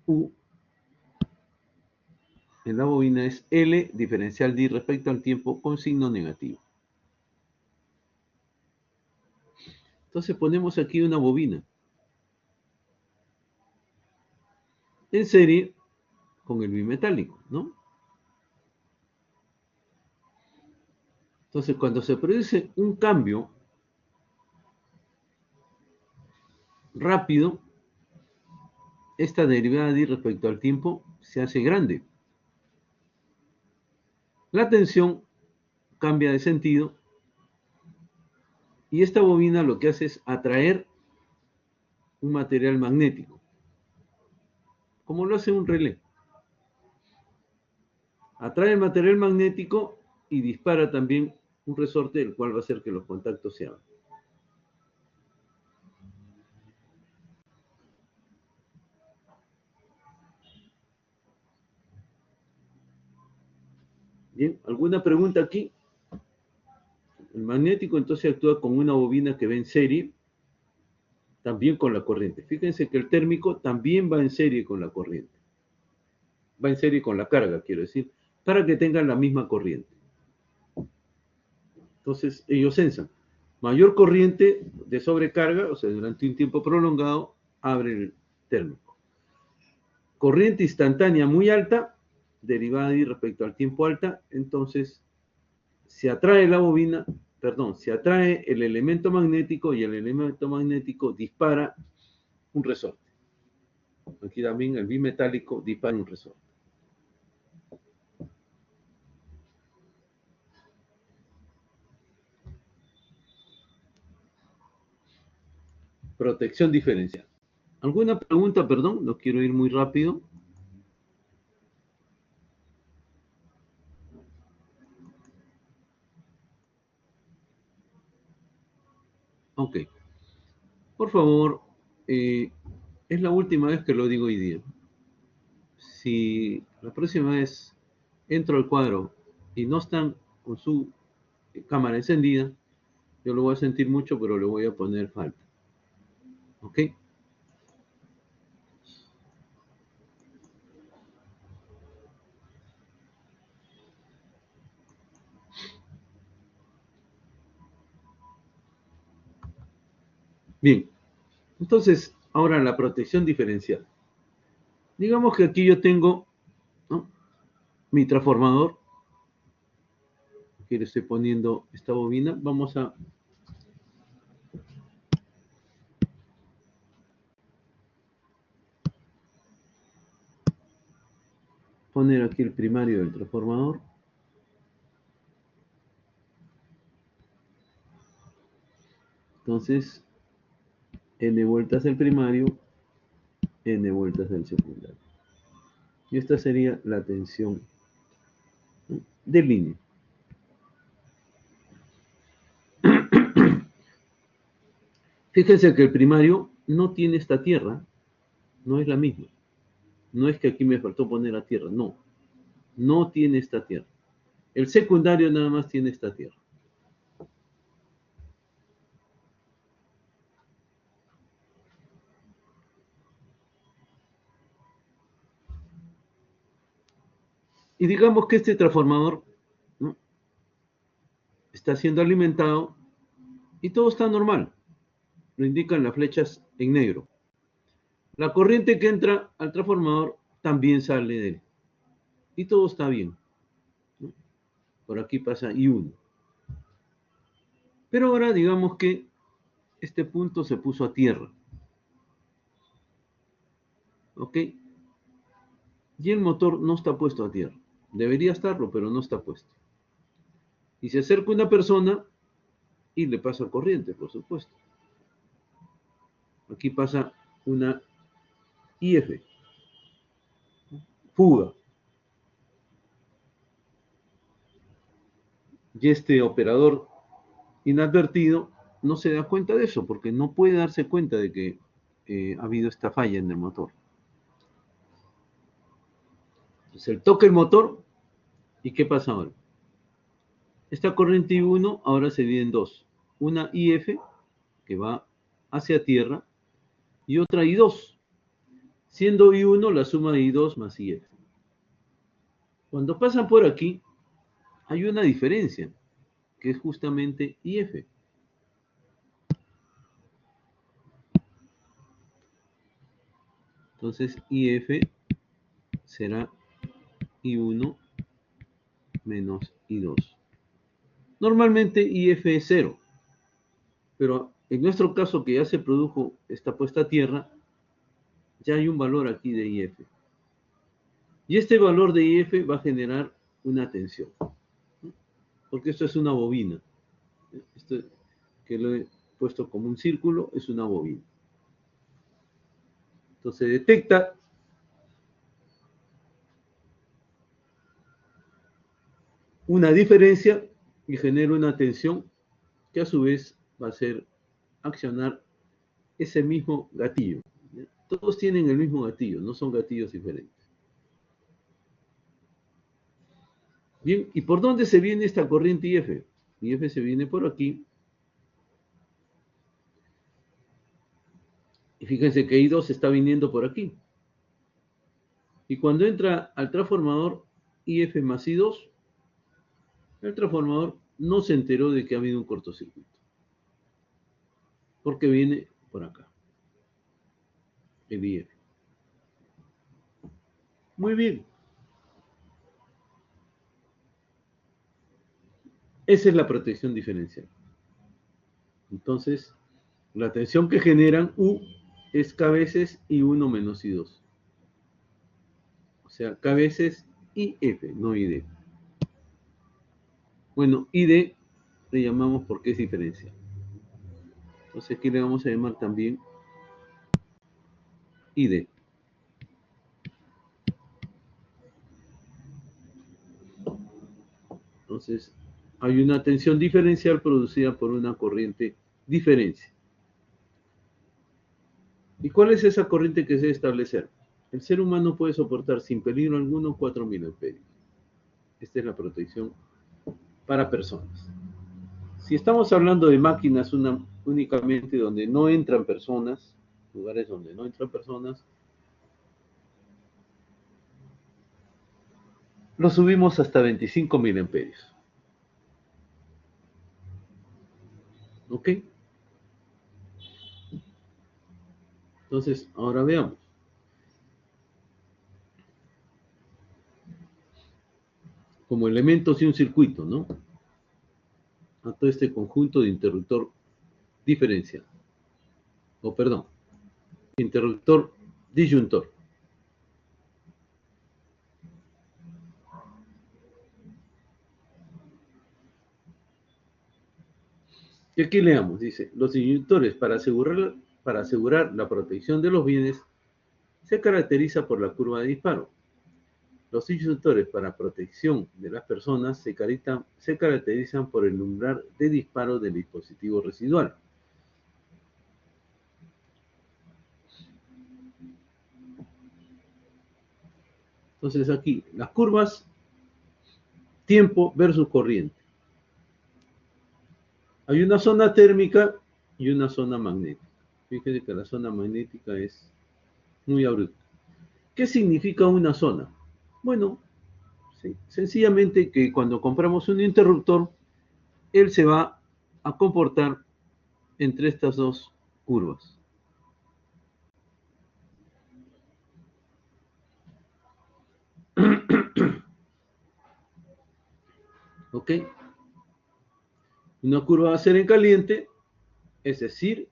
Speaker 1: U. En la bobina es L diferencial D respecto al tiempo con signo negativo. Entonces ponemos aquí una bobina en serie con el bimetálico, ¿no? Entonces cuando se produce un cambio rápido, esta derivada de respecto al tiempo se hace grande. La tensión cambia de sentido y esta bobina lo que hace es atraer un material magnético, como lo hace un relé. Atrae el material magnético y dispara también un resorte, el cual va a hacer que los contactos se abran. Bien, ¿alguna pregunta aquí? El magnético entonces actúa con una bobina que va en serie también con la corriente. Fíjense que el térmico también va en serie con la corriente. Va en serie con la carga, quiero decir, para que tengan la misma corriente. Entonces, ellos sensan. Mayor corriente de sobrecarga, o sea, durante un tiempo prolongado, abre el térmico. Corriente instantánea muy alta, derivada de respecto al tiempo alta, entonces se atrae la bobina, perdón, se atrae el elemento magnético y el elemento magnético dispara un resorte. Aquí también el bimetálico dispara un resorte. Protección diferencial. ¿Alguna pregunta? Perdón, no quiero ir muy rápido. Ok. Por favor, es la última vez que lo digo hoy día. Si la próxima vez entro al cuadro y no están con su cámara encendida, yo lo voy a sentir mucho, pero le voy a poner falta. ¿Ok? Bien. Entonces, ahora la protección diferencial. Digamos que aquí yo tengo, ¿no?, mi transformador. Aquí le estoy poniendo esta bobina. Vamos a poner aquí el primario del transformador. Entonces, n vueltas el primario, n vueltas el secundario. Y esta sería la tensión, ¿no?, de línea. Fíjense que el primario no tiene esta tierra, no es la misma. No es que aquí me faltó poner la tierra, no. No tiene esta tierra. El secundario nada más tiene esta tierra. Y digamos que este transformador, ¿no?, está siendo alimentado y todo está normal. Lo indican las flechas en negro. La corriente que entra al transformador también sale de él. Y todo está bien, ¿no? Por aquí pasa I1. Pero ahora digamos que este punto se puso a tierra. ¿Ok? Y el motor no está puesto a tierra. Debería estarlo, pero no está puesto. Y se acerca una persona y le pasa corriente, por supuesto. Aquí pasa una IF, fuga. Y este operador inadvertido no se da cuenta de eso, porque no puede darse cuenta de que ha habido esta falla en el motor. Entonces él toca el motor y ¿qué pasa ahora? Esta corriente I1 ahora se divide en dos. Una IF que va hacia tierra y otra I2, siendo I1 la suma de I2 más IF. Cuando pasan por aquí, hay una diferencia, que es justamente IF. Entonces IF será I1 menos I2. Normalmente IF es 0, pero en nuestro caso que ya se produjo esta puesta a tierra, ya hay un valor aquí de IF. Y este valor de IF va a generar una tensión, ¿no?, porque esto es una bobina. Esto que lo he puesto como un círculo es una bobina. Entonces detecta una diferencia y genera una tensión que a su vez va a hacer accionar ese mismo gatillo. Todos tienen el mismo gatillo, no son gatillos diferentes. Bien, ¿y por dónde se viene esta corriente IF? IF se viene por aquí. fíjense que I2 está viniendo por aquí. Y cuando entra al transformador IF más I2, el transformador no se enteró de que ha habido un cortocircuito. Porque viene por acá. El IF. Muy bien. Esa es la protección diferencial. Entonces, la tensión que generan U es K veces I1 menos I2. O sea, K veces IF, no ID. Bueno, ID le llamamos porque es diferencial. Entonces aquí le vamos a llamar también ID. Entonces, hay una tensión diferencial producida por una corriente diferencia. ¿Y cuál es esa corriente que se debe establecer? El ser humano puede soportar sin peligro alguno 4.000 amperios. Esta es la protección para personas. Si estamos hablando de máquinas únicamente donde no entran personas, lugares donde no entran personas, lo subimos hasta 25.000 amperios. ¿Ok? Entonces, ahora veamos. Como elementos y un circuito, ¿no? A todo este conjunto de interruptor diferencial. O perdón, interruptor disyuntor. Y aquí leamos, dice, los disyuntores para asegurar la protección de los bienes se caracteriza por la curva de disparo. Los disyuntores para protección de las personas se caracterizan por el umbral de disparo del dispositivo residual. Entonces aquí, las curvas, tiempo versus corriente. Hay una zona térmica y una zona magnética. Fíjense que la zona magnética es muy abrupta. ¿Qué significa una zona? Bueno, sí, sencillamente que cuando compramos un interruptor, él se va a comportar entre estas dos curvas. ¿Ok? Una curva va a ser en caliente, es decir,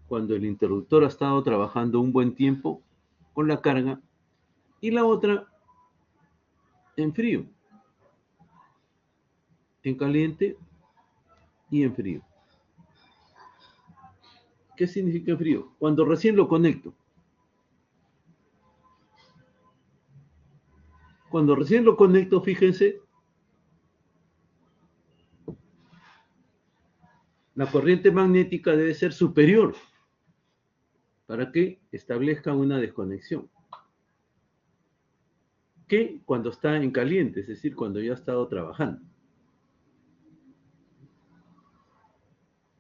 Speaker 1: cuando el interruptor ha estado trabajando un buen tiempo con la carga, y la otra en frío, en caliente y en frío. ¿Qué significa en frío? Cuando recién lo conecto. Cuando recién lo conecto, fíjense, la corriente magnética debe ser superior para que establezca una desconexión. Que cuando está en caliente, es decir, cuando ya ha estado trabajando.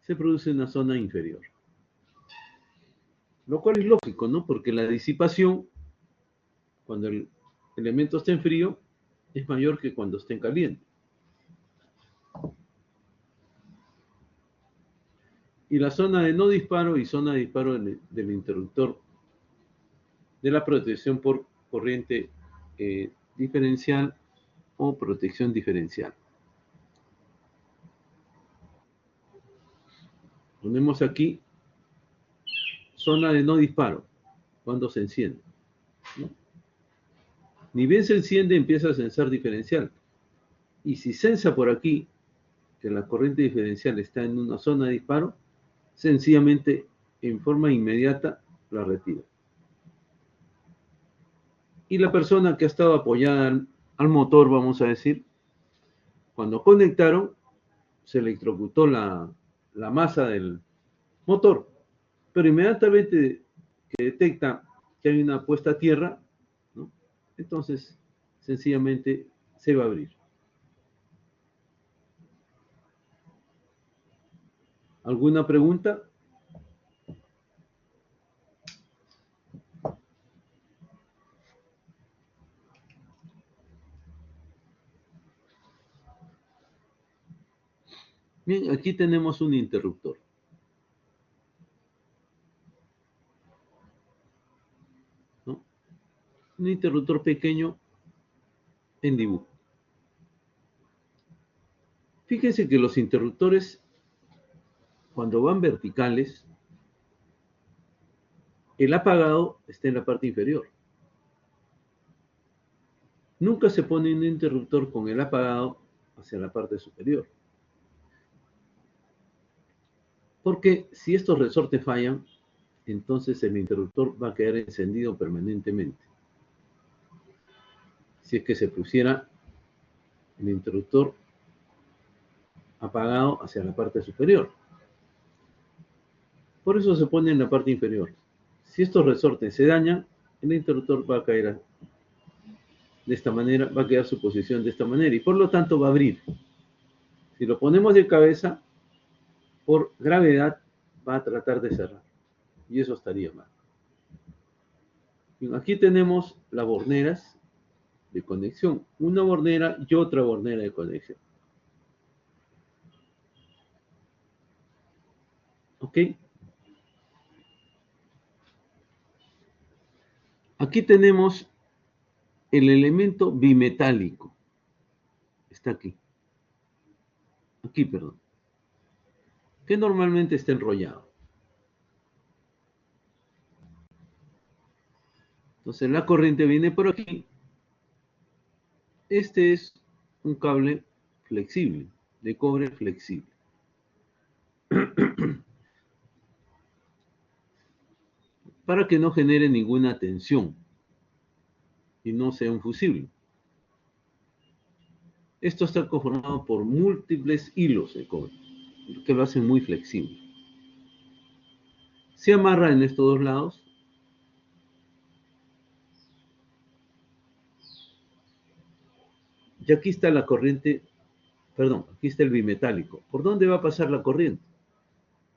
Speaker 1: Se produce una zona inferior. Lo cual es lógico, ¿no? Porque la disipación, cuando el elemento está en frío, es mayor que cuando está en caliente. Y la zona de no disparo y zona de disparo del interruptor de la protección por corriente diferencial o protección diferencial. Ponemos aquí zona de no disparo, cuando se enciende, ¿no? Ni bien se enciende, empieza a censar diferencial. Y si censa por aquí, que la corriente diferencial está en una zona de disparo, sencillamente, en forma inmediata, la retira. Y la persona que ha estado apoyada al motor, vamos a decir, cuando conectaron, se electrocutó la masa del motor, pero inmediatamente que detecta que hay una puesta a tierra, ¿no? Entonces sencillamente se va a abrir. ¿Alguna pregunta? Bien, aquí tenemos un interruptor. ¿No? Un interruptor pequeño en dibujo. Fíjense que los interruptores, cuando van verticales, el apagado está en la parte inferior. Nunca se pone un interruptor con el apagado hacia la parte superior. Porque si estos resortes fallan, entonces el interruptor va a quedar encendido permanentemente. Si es que se pusiera el interruptor apagado hacia la parte superior. Por eso se pone en la parte inferior. Si estos resortes se dañan, el interruptor va a caer de esta manera, va a quedar su posición de esta manera y por lo tanto va a abrir. Si lo ponemos de cabeza, por gravedad va a tratar de cerrar y eso estaría mal. Bien, aquí tenemos las borneras de conexión, una bornera y otra bornera de conexión. ¿Ok? Aquí tenemos el elemento bimetálico. Está aquí. Aquí, perdón. Que normalmente está enrollado. Entonces la corriente viene por aquí. Este es un cable flexible, de cobre flexible. Para que no genere ninguna tensión y no sea un fusible. Esto está conformado por múltiples hilos de cobre, que lo hacen muy flexible. Se amarra en estos dos lados. Y aquí está la corriente, perdón, aquí está el bimetálico. ¿Por dónde va a pasar la corriente?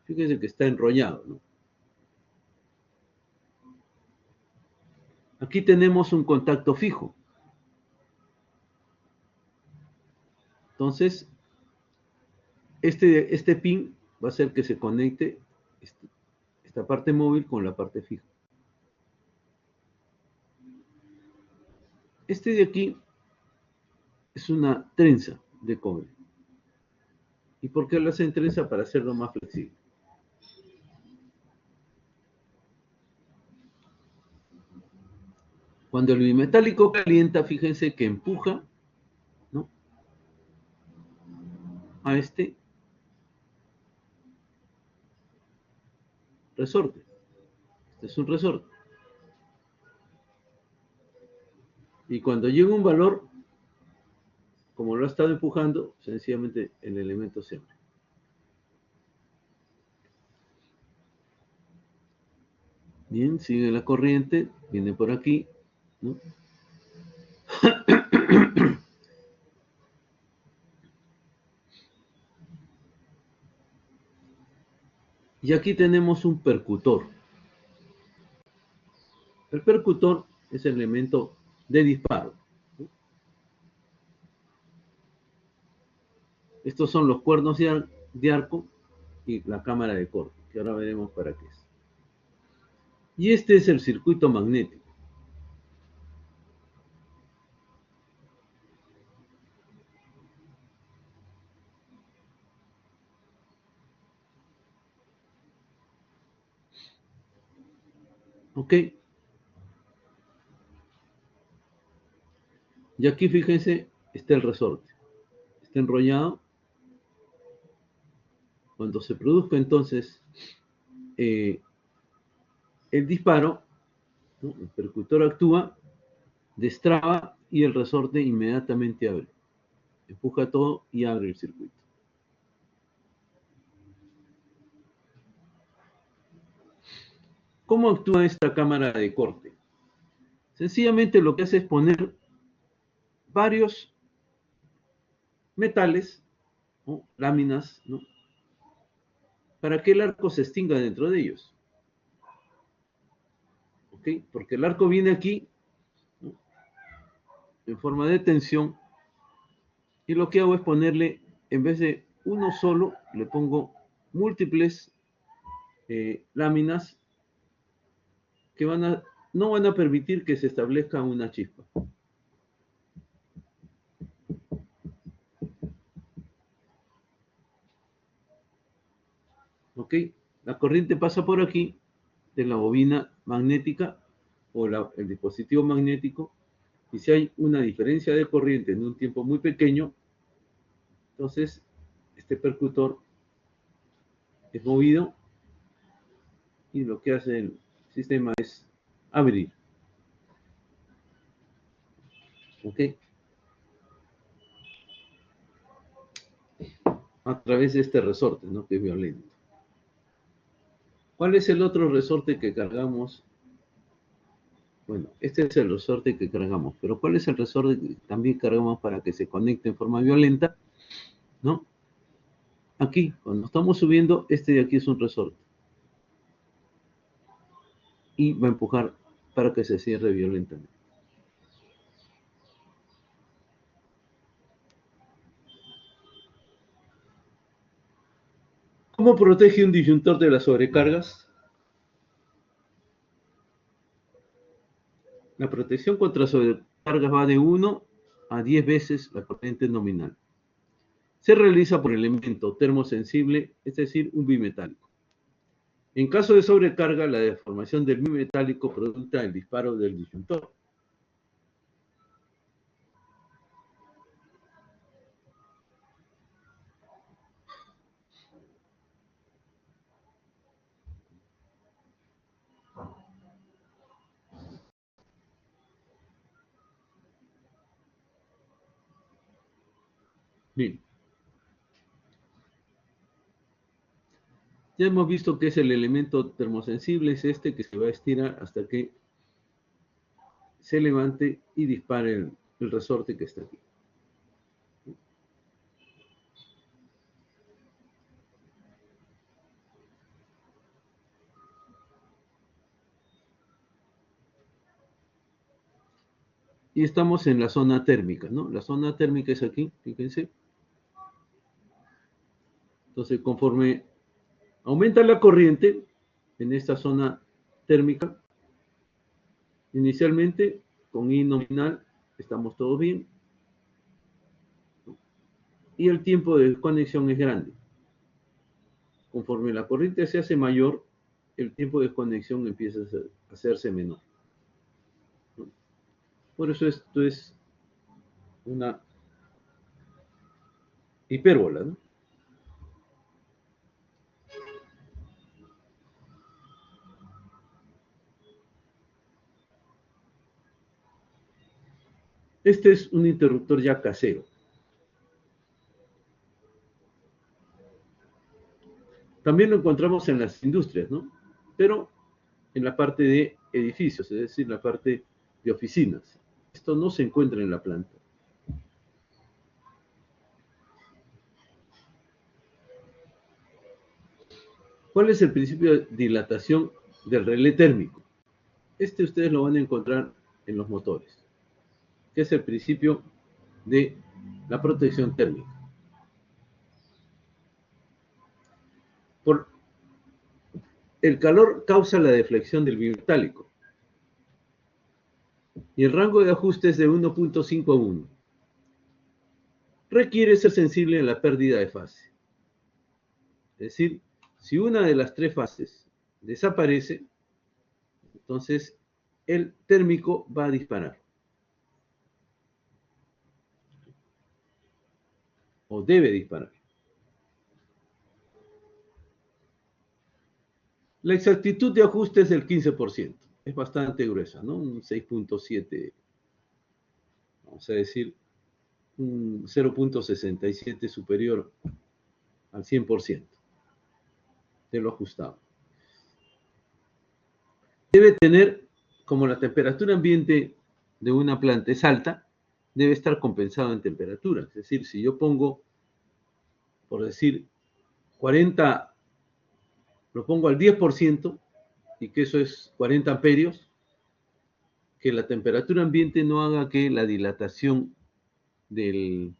Speaker 1: Fíjense que está enrollado, ¿no? Aquí tenemos un contacto fijo. Entonces, este pin va a hacer que se conecte esta parte móvil con la parte fija. Este de aquí es una trenza de cobre. ¿Y por qué lo hacen trenza? Para hacerlo más flexible. Cuando el bimetálico calienta, fíjense que empuja, ¿no?, a este resorte. Este es un resorte. Y cuando llega un valor, como lo ha estado empujando, sencillamente el elemento se abre. Bien, sigue la corriente, viene por aquí, ¿no? Y aquí tenemos un percutor. El percutor es el elemento de disparo, ¿no? Estos son los cuernos de arco y la cámara de corte, que ahora veremos para qué es. Y este es el circuito magnético. ¿Ok? Y aquí fíjense, está el resorte. Está enrollado. Cuando se produzca entonces el disparo, ¿no?, el percutor actúa, destraba y el resorte inmediatamente abre. Empuja todo y abre el circuito. ¿Cómo actúa esta cámara de corte? Sencillamente lo que hace es poner varios metales, ¿no?, láminas, ¿no?, para que el arco se extinga dentro de ellos. ¿Ok? Porque el arco viene aquí, ¿no?, en forma de tensión, y lo que hago es ponerle, en vez de uno solo, le pongo múltiples láminas que no van a permitir que se establezca una chispa. ¿Ok? La corriente pasa por aquí de la bobina magnética o el dispositivo magnético, y si hay una diferencia de corriente en un tiempo muy pequeño, entonces este percutor es movido y lo que hace el sistema es abrir. ¿Ok? A través de este resorte, ¿no? Que es violento. ¿Cuál es el otro resorte que cargamos? Bueno, este es el resorte que cargamos, pero ¿cuál es el resorte que también cargamos para que se conecte en forma violenta? ¿No? Aquí, cuando estamos subiendo, este de aquí es un resorte. Y va a empujar para que se cierre violentamente. ¿Cómo protege un disyuntor de las sobrecargas? La protección contra sobrecargas va de 1 a 10 veces la corriente nominal. Se realiza por elemento termosensible, es decir, un bimetálico. En caso de sobrecarga, la deformación del bimetálico produce el disparo del disyuntor. Bien. Ya hemos visto que es el elemento termosensible, es este que se va a estirar hasta que se levante y dispare el resorte que está aquí. Y estamos en la zona térmica, ¿no? La zona térmica es aquí, fíjense. Entonces, conforme aumenta la corriente en esta zona térmica, inicialmente con I nominal estamos todos bien, y el tiempo de desconexión es grande. Conforme la corriente se hace mayor, el tiempo de desconexión empieza a hacerse menor. Por eso esto es una hipérbola, ¿no? Este es un interruptor ya casero. También lo encontramos en las industrias, ¿no? Pero en la parte de edificios, es decir, la parte de oficinas. Esto no se encuentra en la planta. ¿Cuál es el principio de dilatación del relé térmico? Este ustedes lo van a encontrar en los motores, que es el principio de la protección térmica. Por el calor causa la deflexión del bimetálico y el rango de ajuste es de 1.5 a 1. Requiere ser sensible a la pérdida de fase. Es decir, si una de las tres fases desaparece, entonces el térmico va a disparar. O debe disparar. La exactitud de ajuste es del 15%. Es bastante gruesa, ¿no? Un 6.7, vamos a decir, un 0.67 superior al 100% de lo ajustado. Debe tener, como la temperatura ambiente de una planta es alta, debe estar compensado en temperatura. Es decir, si yo pongo, por decir, 40, lo pongo al 10%, y que eso es 40 amperios, que la temperatura ambiente no haga que la dilatación del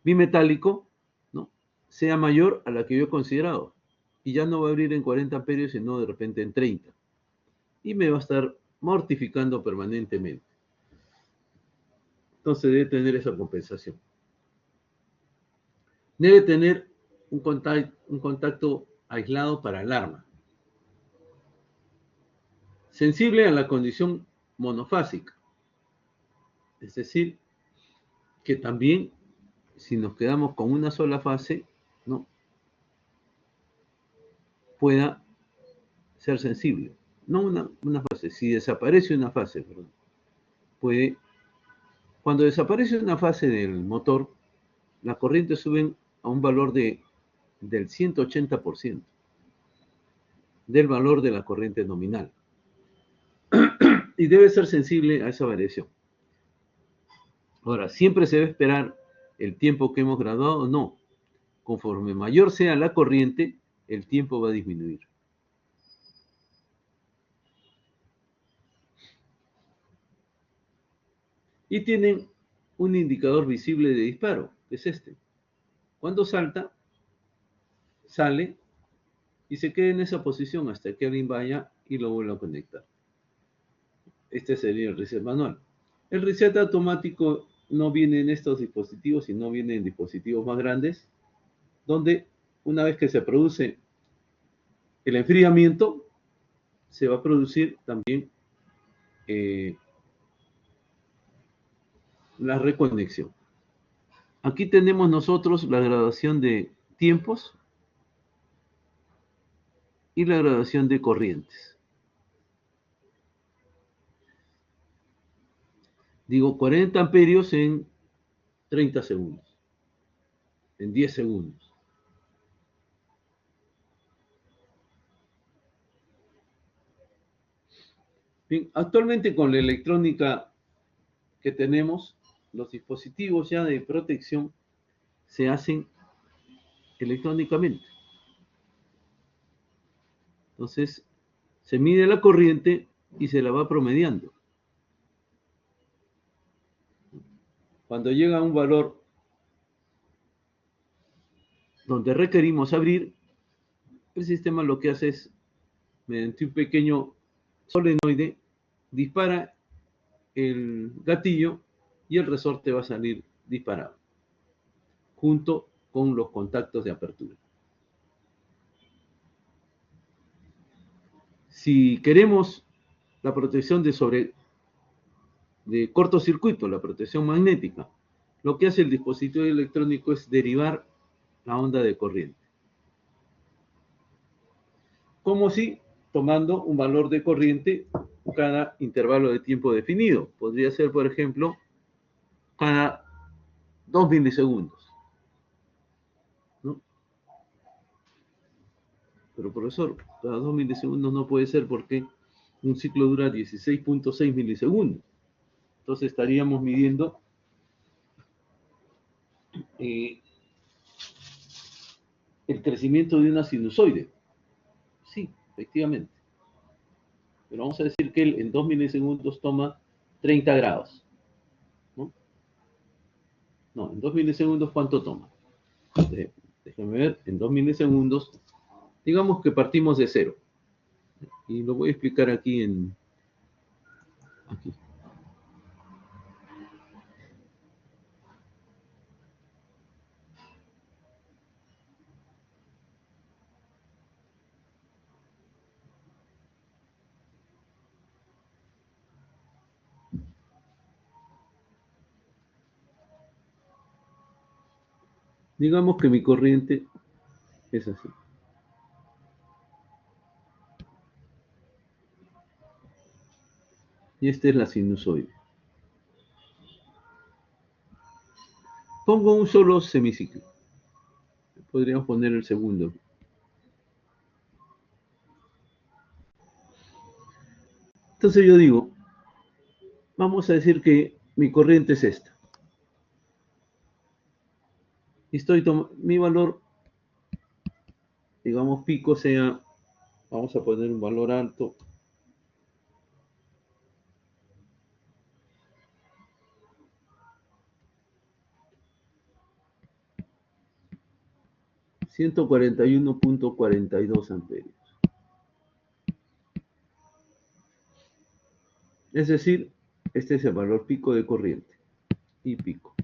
Speaker 1: bimetálico, ¿no?, sea mayor a la que yo he considerado. Y ya no va a abrir en 40 amperios, sino de repente en 30. Y me va a estar mortificando permanentemente. Entonces debe tener esa compensación. Debe tener un contacto aislado para alarma. Sensible a la condición monofásica. Es decir, que también si nos quedamos con una sola fase, ¿no?, pueda ser sensible. No una fase, si desaparece una fase, perdón, puede, cuando desaparece una fase del motor, las corrientes suben a un valor del 180% del valor de la corriente nominal. Y debe ser sensible a esa variación. Ahora, ¿siempre se debe esperar el tiempo que hemos graduado? No. Conforme mayor sea la corriente, el tiempo va a disminuir. Y tienen un indicador visible de disparo, que es este. Cuando salta, sale y se queda en esa posición hasta que alguien vaya y lo vuelva a conectar. Este sería el reset manual. El reset automático no viene en estos dispositivos, sino viene en dispositivos más grandes, donde una vez que se produce el enfriamiento, se va a producir también la reconexión. Aquí tenemos nosotros la gradación de tiempos y la gradación de corrientes. Digo, 40 amperios en 30 segundos, en 10 segundos. Bien, actualmente con la electrónica que tenemos, los dispositivos ya de protección se hacen electrónicamente. Entonces, se mide la corriente y se la va promediando. Cuando llega a un valor donde requerimos abrir, el sistema lo que hace es, mediante un pequeño solenoide, dispara el gatillo y el resorte va a salir disparado, junto con los contactos de apertura. Si queremos la protección de cortocircuito, la protección magnética, lo que hace el dispositivo electrónico es derivar la onda de corriente. Como si tomando un valor de corriente cada intervalo de tiempo definido. Podría ser, por ejemplo, cada 2 milisegundos, ¿no? Pero profesor, cada 2 milisegundos no puede ser porque un ciclo dura 16.6 milisegundos. Entonces estaríamos midiendo el crecimiento de una sinusoide. Sí, efectivamente. Pero vamos a decir que él en 2 milisegundos toma 30 grados. ¿No? No, en 2 milisegundos, ¿cuánto toma? Déjame ver, en 2 milisegundos, digamos que partimos de cero. Y lo voy a explicar aquí aquí. Digamos que mi corriente es así. Y esta es la sinusoide. Pongo un solo semiciclo. Podríamos poner el segundo. Entonces yo digo, vamos a decir que mi corriente es esta. Y mi valor, digamos, pico sea, vamos a poner un valor alto. 141.42 amperios. Es decir, este es el valor pico de corriente, I pico.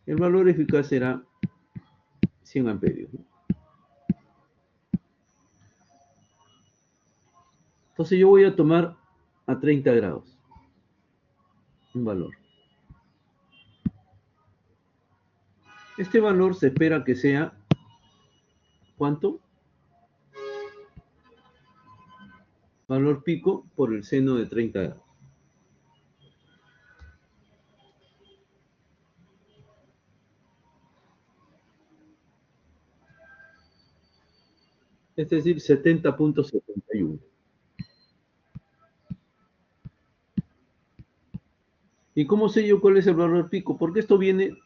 Speaker 1: El valor eficaz será 100 amperios, ¿no? Entonces yo voy a tomar a 30 grados un valor. Este valor se espera que sea, ¿cuánto? Valor pico por el seno de 30 grados. Es decir, 70.71. ¿Y cómo sé yo cuál es el valor pico? Porque esto viene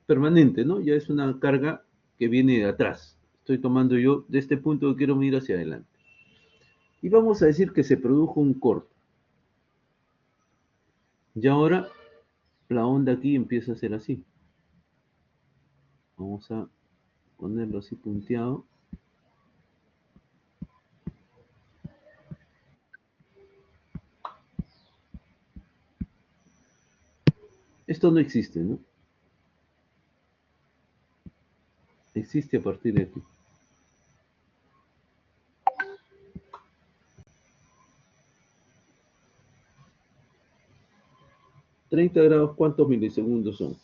Speaker 1: permanente, ¿no? Ya es una carga que viene de atrás. Estoy tomando yo de este punto que quiero mirar hacia adelante. Y vamos a decir que se produjo un corte. Y ahora la onda aquí empieza a ser así. Vamos a ponerlo así punteado. Esto no existe, ¿no? Existe a partir de aquí. ¿30 grados cuántos milisegundos son?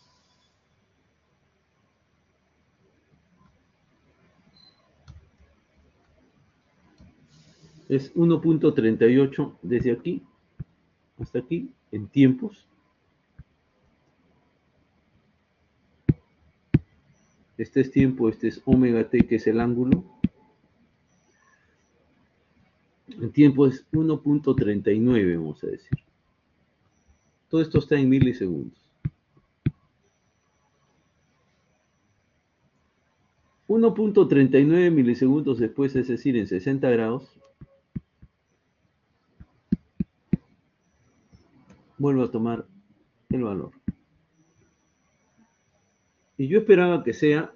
Speaker 1: Es 1.38 desde aquí hasta aquí en tiempos. Este es tiempo, este es omega t, que es el ángulo. El tiempo es 1.39, vamos a decir. Todo esto está en milisegundos. 1.39 milisegundos después, es decir, en 60 grados, vuelvo a tomar el valor. Y yo esperaba que sea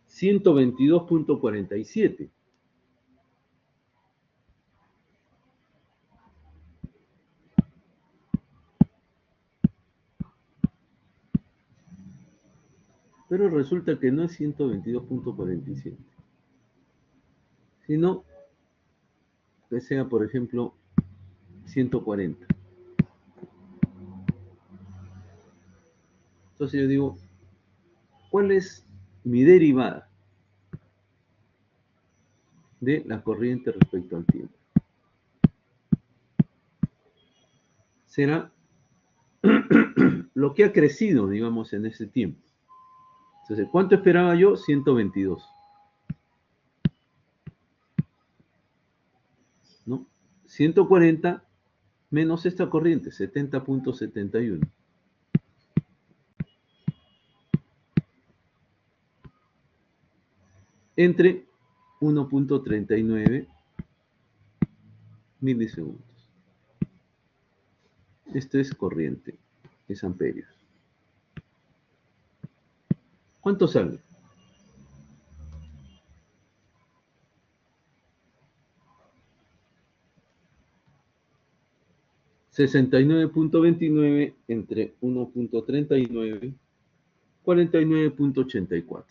Speaker 1: 122.47. Pero resulta que no es 122.47, sino que sea, por ejemplo, 140. Entonces yo digo, ¿cuál es mi derivada de la corriente respecto al tiempo? Será lo que ha crecido, digamos, en ese tiempo. Entonces, ¿cuánto esperaba yo? 122. ¿No? 140 menos esta corriente, 70.71. Entre 1.39 milisegundos. Esto es corriente, es amperios. ¿Cuánto sale? 69.29 entre 1.39, 49.84.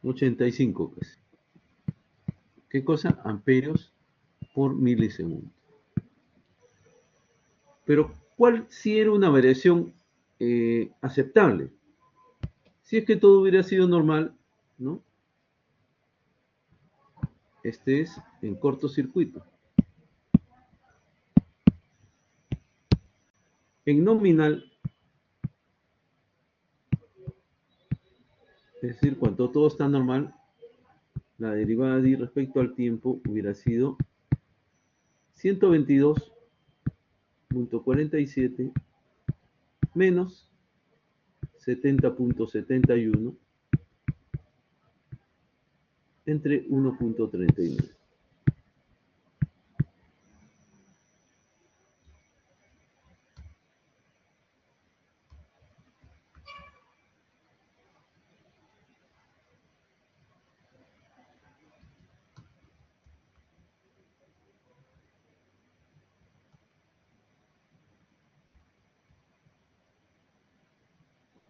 Speaker 1: 85 casi. ¿Qué cosa? Amperios por milisegundo. Pero, ¿cuál si era una variación aceptable? Si es que todo hubiera sido normal, ¿no? Este es en cortocircuito. En nominal, es decir, cuando todo está normal, la derivada de I respecto al tiempo hubiera sido 122.47 menos 70.71 entre 1.39.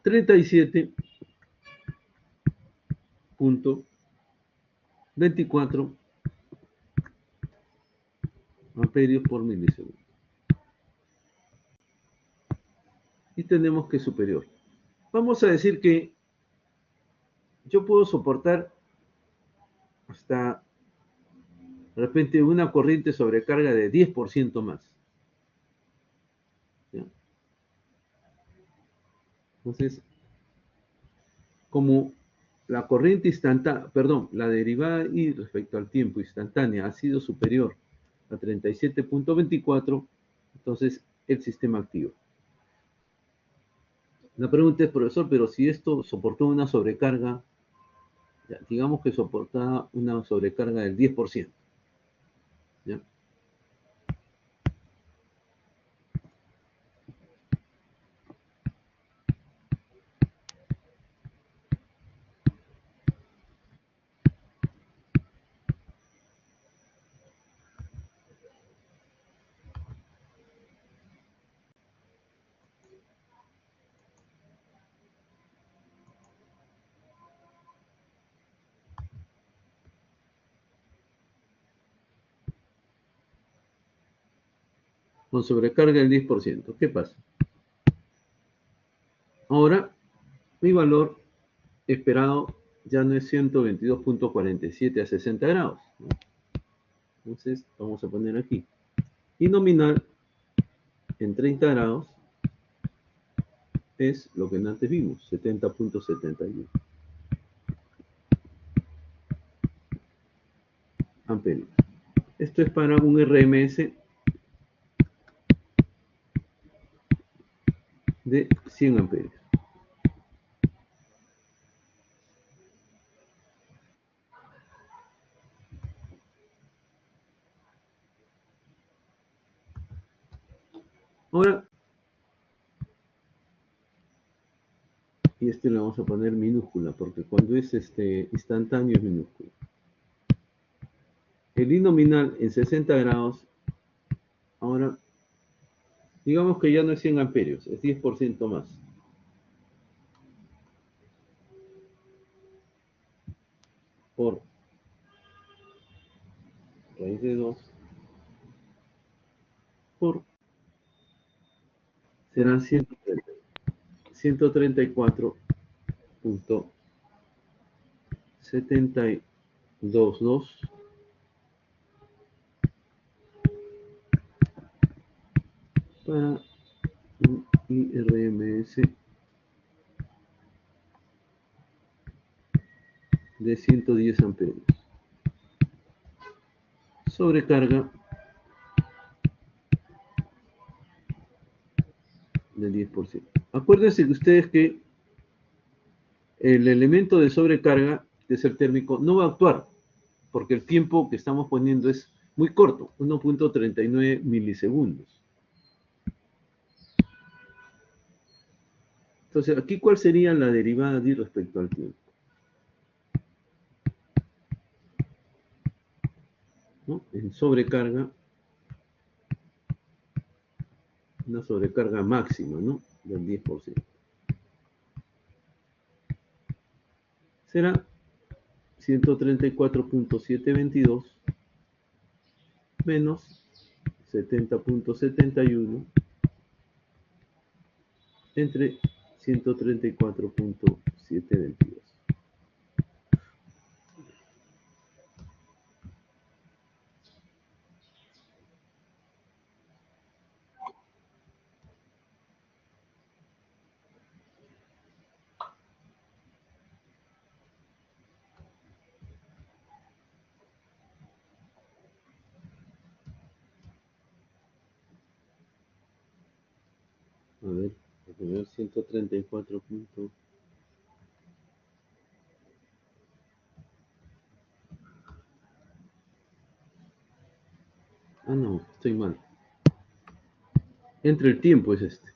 Speaker 1: Treinta y siete punto 24 amperios por milisegundo. Y tenemos que es superior. Vamos a decir que yo puedo soportar hasta de repente una corriente sobrecarga de 10% más. ¿Ya? Entonces, como la corriente instantánea, perdón, la derivada y respecto al tiempo instantánea ha sido superior a 37.24, entonces el sistema activa. La pregunta es, profesor, pero si esto soportó una sobrecarga, ya, digamos que soportaba una sobrecarga del 10%, ¿ya? Con sobrecarga del 10%. ¿Qué pasa? Ahora, mi valor esperado ya no es 122.47 a 60 grados, ¿no? Entonces, vamos a poner aquí. Y nominal en 30 grados es lo que antes vimos, 70.71 amperios. Esto es para un RMS de 100 amperios. Ahora, y este le vamos a poner minúscula, porque cuando es instantáneo es minúscula. El I nominal en 60 grados, ahora, digamos que ya no es 100 amperios, es 10% más. Por raíz de 2 por serán 134.722 para un IRMS de 110 amperios. Sobrecarga del 10%. Acuérdense que ustedes que el elemento de sobrecarga, de ser térmico, no va a actuar, porque el tiempo que estamos poniendo es muy corto, 1.39 milisegundos. Entonces, aquí, ¿cuál sería la derivada de respecto al tiempo? ¿No? En sobrecarga, una sobrecarga máxima, ¿no? Del 10%. Será 134.722 menos 70.71 entre 134.722. A ver, 134. Ah, no, estoy mal. Entre el tiempo es este.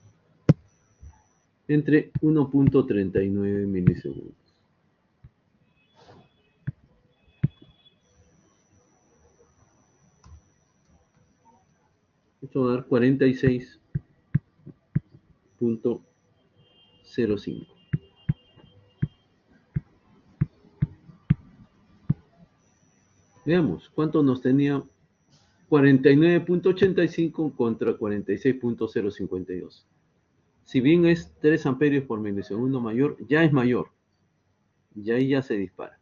Speaker 1: Entre 1.39 milisegundos. Esto va a dar 46.05. Veamos, ¿cuánto nos tenía? 49.85 contra 46.052. Si bien es 3 amperios por milisegundo mayor, ya es mayor. Y ahí ya se dispara.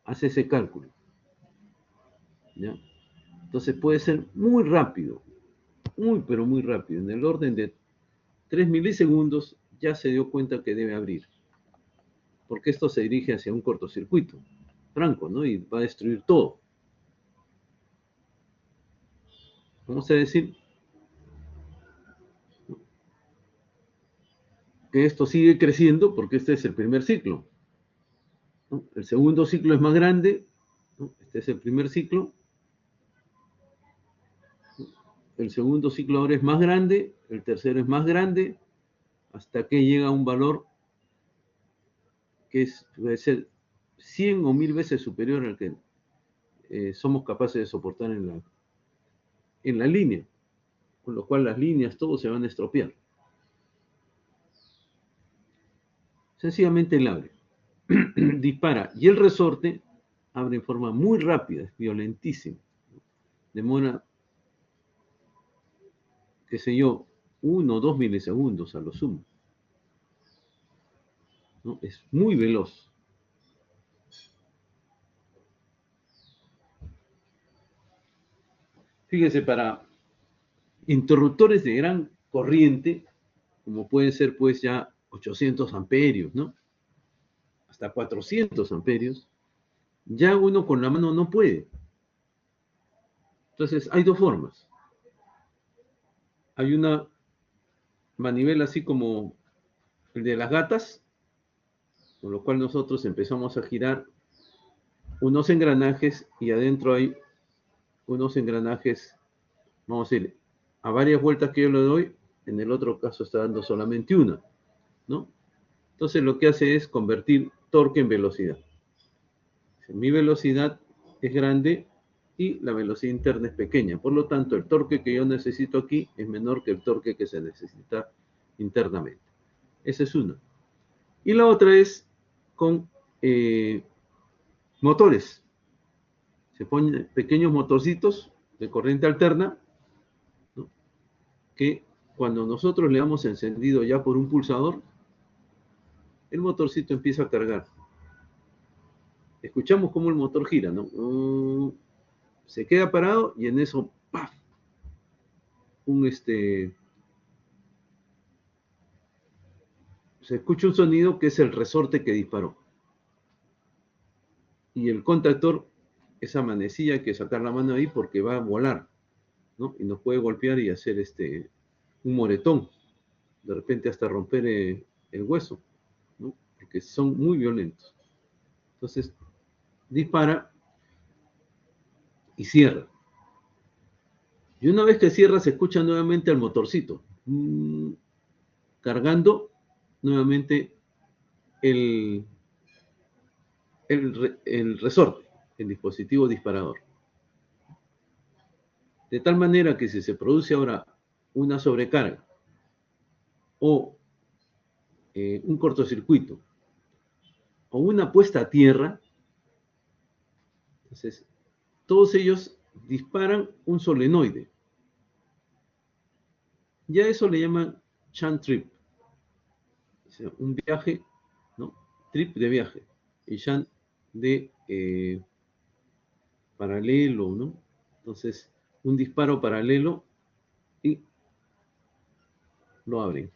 Speaker 1: Hace ese cálculo. ¿Ya? Entonces puede ser muy rápido. Muy, pero muy rápido. En el orden de 3 milisegundos ya se dio cuenta que debe abrir. Porque esto se dirige hacia un cortocircuito. Franco, ¿no? Y va a destruir todo. Vamos a decir que esto sigue creciendo porque este es el primer ciclo, ¿no? El segundo ciclo es más grande, ¿no? Este es el primer ciclo. El segundo ciclo ahora es más grande, el tercero es más grande, hasta que llega a un valor que puede ser 100 o 1000 veces superior al que somos capaces de soportar en la línea, con lo cual las líneas, todo se van a estropear. Sencillamente él abre, dispara, y el resorte abre en forma muy rápida, es violentísimo. Demora, qué sé yo, 1 o 2 milisegundos a lo sumo, ¿no? Es muy veloz. Fíjese, para interruptores de gran corriente, como pueden ser pues ya 800 amperios, ¿no? Hasta 400 amperios, ya uno con la mano no puede. Entonces hay dos formas. Hay una manivela así como el de las gatas, con lo cual nosotros empezamos a girar unos engranajes y adentro hay unos engranajes, vamos a decir, a varias vueltas que yo le doy, en el otro caso está dando solamente una, ¿no? Entonces lo que hace es convertir torque en velocidad. Mi velocidad es grande y la velocidad interna es pequeña. Por lo tanto, el torque que yo necesito aquí es menor que el torque que se necesita internamente. Esa es una. Y la otra es con motores. Se ponen pequeños motorcitos de corriente alterna, ¿no? Que cuando nosotros le damos encendido ya por un pulsador, el motorcito empieza a cargar. Escuchamos cómo el motor gira, ¿no? Se queda parado y en eso, ¡paf! Se escucha un sonido que es el resorte que disparó. Y el contactor, esa manecilla hay que sacar la mano ahí porque va a volar, ¿no? Y nos puede golpear y hacer un moretón. De repente hasta romper el hueso, ¿no? Porque son muy violentos. Entonces, dispara y cierra. Y una vez que cierra, se escucha nuevamente el motorcito cargando nuevamente el, el resorte, el dispositivo disparador. De tal manera que si se produce ahora una sobrecarga o un cortocircuito o una puesta a tierra, entonces todos ellos disparan un solenoide. Ya eso le llaman Shunt Trip, o sea, un viaje, ¿no? Trip de viaje y Shunt de paralelo, ¿no? Entonces, un disparo paralelo y lo abren.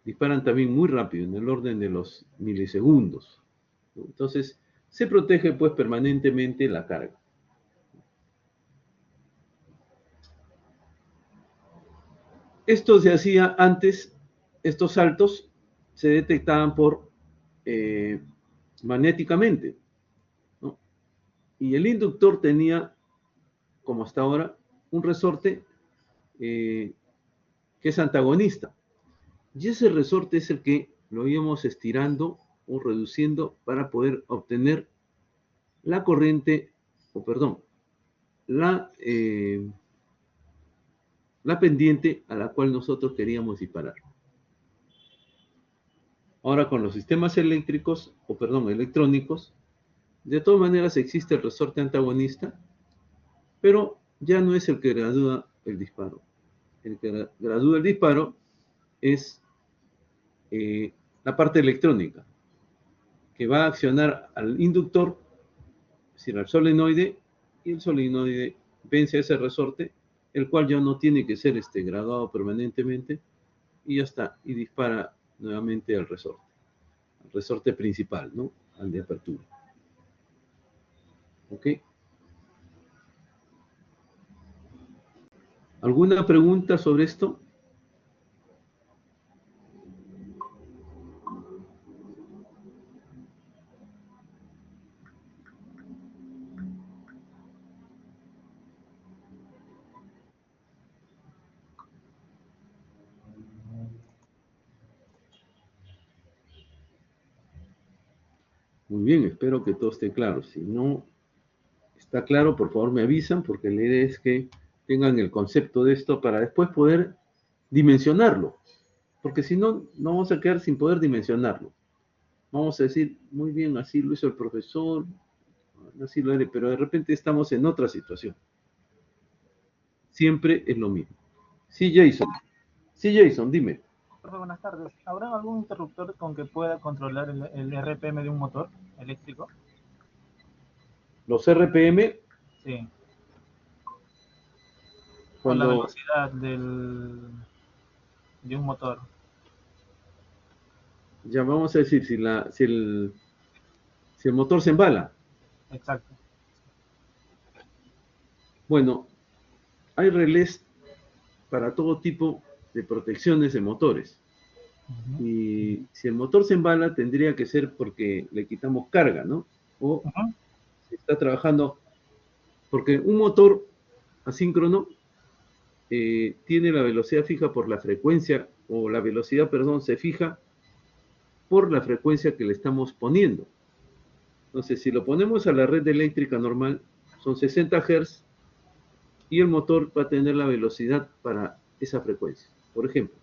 Speaker 1: Disparan también muy rápido, en el orden de los milisegundos, ¿no? Entonces, se protege pues permanentemente la carga. Esto se hacía antes, estos saltos se detectaban por magnéticamente, ¿no? Y el inductor tenía, como hasta ahora, un resorte que es antagonista. Y ese resorte es el que lo íbamos estirando o reduciendo para poder obtener la corriente, o perdón, la pendiente a la cual nosotros queríamos disparar. Ahora con los sistemas eléctricos, o perdón, electrónicos, de todas maneras existe el resorte antagonista, pero ya no es el que gradúa el disparo. El que gradúa el disparo es la parte electrónica, que va a accionar al inductor, es decir, al solenoide, y el solenoide vence a ese resorte, el cual ya no tiene que ser graduado permanentemente, y ya está, y dispara nuevamente al resorte principal, ¿no? Al de apertura. ¿Ok? ¿Alguna pregunta sobre esto? Muy bien, espero que todo esté claro. Si no está claro, por favor me avisan, porque la idea es que tengan el concepto de esto para después poder dimensionarlo. Porque si no, no vamos a quedar sin poder dimensionarlo. Vamos a decir, muy bien, así lo hizo el profesor, así lo haré, pero de repente estamos en otra situación. Siempre es lo mismo. Sí, Jason. Sí, Jason, dime.
Speaker 2: Profe, buenas tardes. ¿Habrá algún interruptor con que pueda controlar el RPM de un motor eléctrico?
Speaker 1: Los RPM,
Speaker 2: Sí. O la
Speaker 1: cuando,
Speaker 2: velocidad de un motor.
Speaker 1: ya vamos a decir, si el motor se embala,
Speaker 2: Exacto.
Speaker 1: bueno, hay relés para todo tipo de protecciones de motores.
Speaker 2: Uh-huh.
Speaker 1: Y si el motor se embala, tendría que ser porque le quitamos carga, ¿no? O
Speaker 2: Uh-huh.
Speaker 1: si está trabajando, porque un motor asíncrono tiene la velocidad fija por la frecuencia, o la velocidad, perdón, se fija por la frecuencia que le estamos poniendo. Entonces, si lo ponemos a la red eléctrica normal, son 60 Hz y el motor va a tener la velocidad para esa frecuencia. Por ejemplo,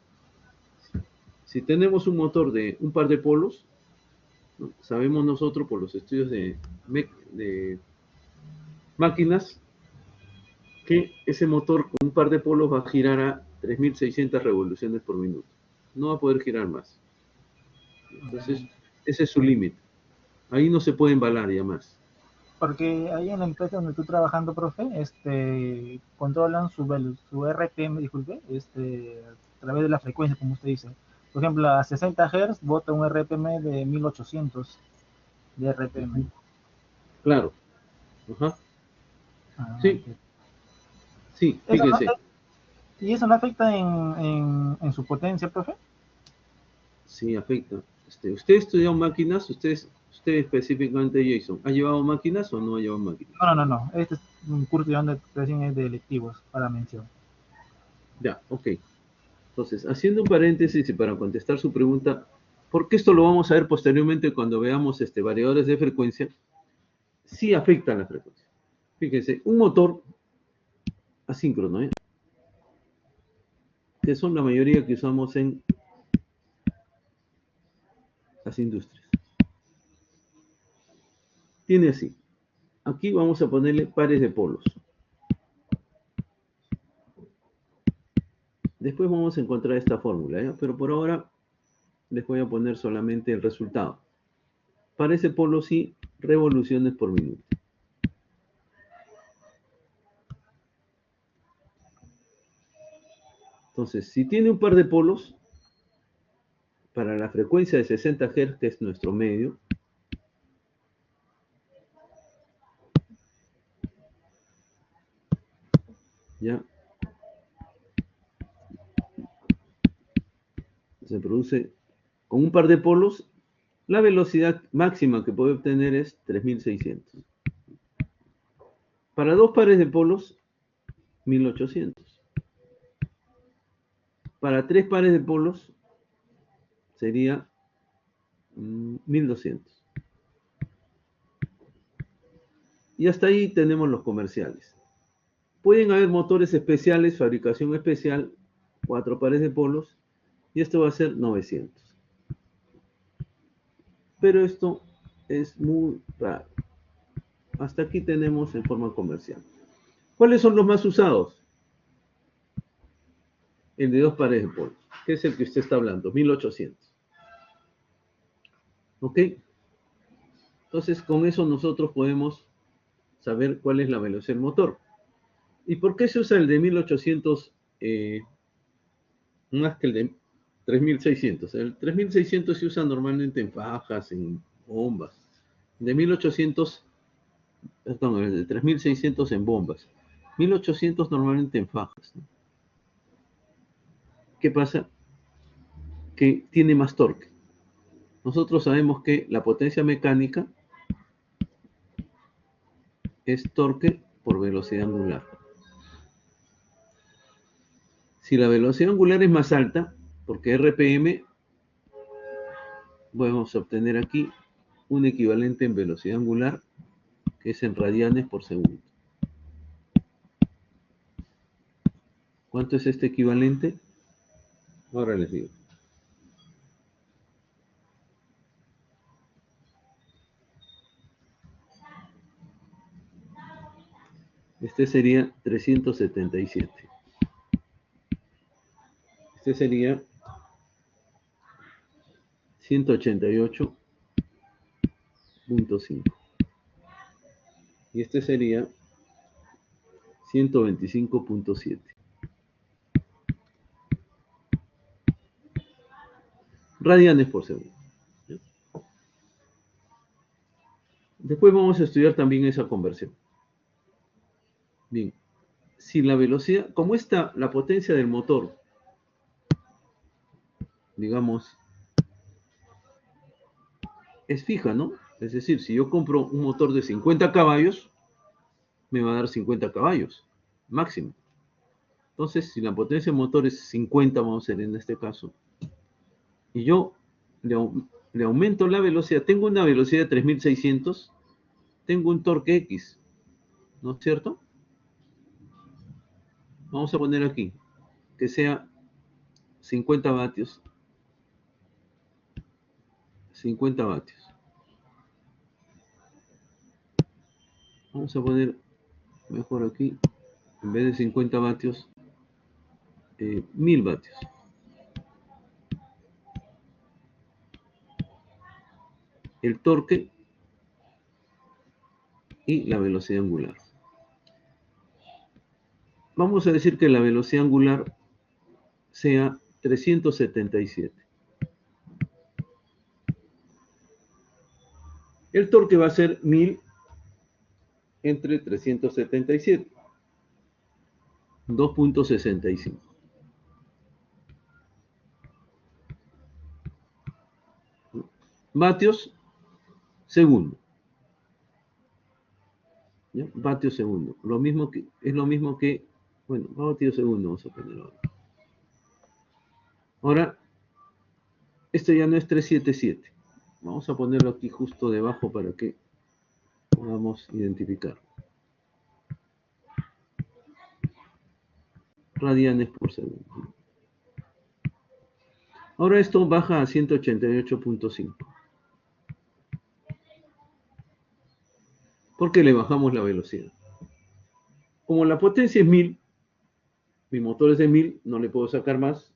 Speaker 1: si tenemos un motor de un par de polos, ¿no? Sabemos nosotros por los estudios de máquinas que ese motor con un par de polos va a girar a 3600 revoluciones por minuto. No va a poder girar más. Entonces, ese es su límite. Ahí no se puede embalar ya más.
Speaker 2: Porque ahí en la empresa donde estoy trabajando, profe, controlan su RPM, disculpe, a través de la frecuencia, como usted dice. Por ejemplo, a 60 Hz bota un RPM de 1800 de RPM.
Speaker 1: Claro. Ajá.
Speaker 2: Ah,
Speaker 1: Sí,
Speaker 2: ok.
Speaker 1: sí,
Speaker 2: ¿Eso no,
Speaker 1: fíjense.
Speaker 2: ¿Y eso no afecta en su potencia, profe?
Speaker 1: Sí, afecta. Usted estudió máquinas, usted específicamente, Jason, ¿ha llevado máquinas o no ha llevado máquinas?
Speaker 2: No. Este es un curso donde recién es de electivos para mención.
Speaker 1: Ya, ok. Entonces, haciendo un paréntesis y para contestar su pregunta, porque esto lo vamos a ver posteriormente cuando veamos variadores de frecuencia, sí afecta a la frecuencia. Fíjense, un motor asíncrono, que son la mayoría que usamos en las industrias. Tiene así. Aquí vamos a ponerle pares de polos. Después vamos a encontrar esta fórmula, ¿ya? Pero por ahora les voy a poner solamente el resultado. Para ese polo sí, revoluciones por minuto. Entonces, si tiene un par de polos, para la frecuencia de 60 Hz, que es nuestro medio, ya se produce con un par de polos, la velocidad máxima que puede obtener es 3600. Para 2 pares de polos, 1800. Para 3 pares de polos, sería 1200. Y hasta ahí tenemos los comerciales. Pueden haber motores especiales, fabricación especial, 4 pares de polos, y esto va a ser 900. Pero esto es muy raro. Hasta aquí tenemos en forma comercial. ¿Cuáles son los más usados? El de 2 pares de polos, que es el que usted está hablando, 1800. ¿Ok? Entonces, con eso nosotros podemos saber cuál es la velocidad del motor. ¿Y por qué se usa el de 1800 más que el de 3600? El 3600 se usa normalmente en fajas, en bombas. El de 1800, perdón, el de 3600 en bombas. 1800 normalmente en fajas, ¿no? ¿Qué pasa? Que tiene más torque. Nosotros sabemos que la potencia mecánica es torque por velocidad angular. Si la velocidad angular es más alta, porque RPM, podemos obtener aquí un equivalente en velocidad angular, que es en radianes por segundo. ¿Cuánto es este equivalente? Ahora les digo. Este sería 377. Este sería 188.5. Y este sería 125.7. Radianes por segundo. Después vamos a estudiar también esa conversión. Bien, si la velocidad, como está la potencia del motor, digamos, es fija, ¿no? Es decir, si yo compro un motor de 50 caballos, me va a dar 50 caballos, máximo. Entonces, si la potencia del motor es 50, vamos a ser en este caso, y yo le aumento la velocidad, tengo una velocidad de 3600, tengo un torque X, ¿no es cierto? Vamos a poner aquí, que sea 50 vatios. 50 vatios. Vamos a poner mejor aquí, en vez de 50 vatios, 1000 vatios. El torque y la velocidad angular. Vamos a decir que la velocidad angular sea 377. El torque va a ser 1000 entre 377. 2.65. Vatios segundo. ¿Ya? Vatios segundo. Es lo mismo que, bueno, vatios segundo vamos a poner ahora. Ahora, esto ya no es 377. Vamos a ponerlo aquí justo debajo para que podamos identificar. Radianes por segundo. Ahora esto baja a 188.5. ¿Por qué le bajamos la velocidad? Como la potencia es 1000, mi motor es de 1000, no le puedo sacar más.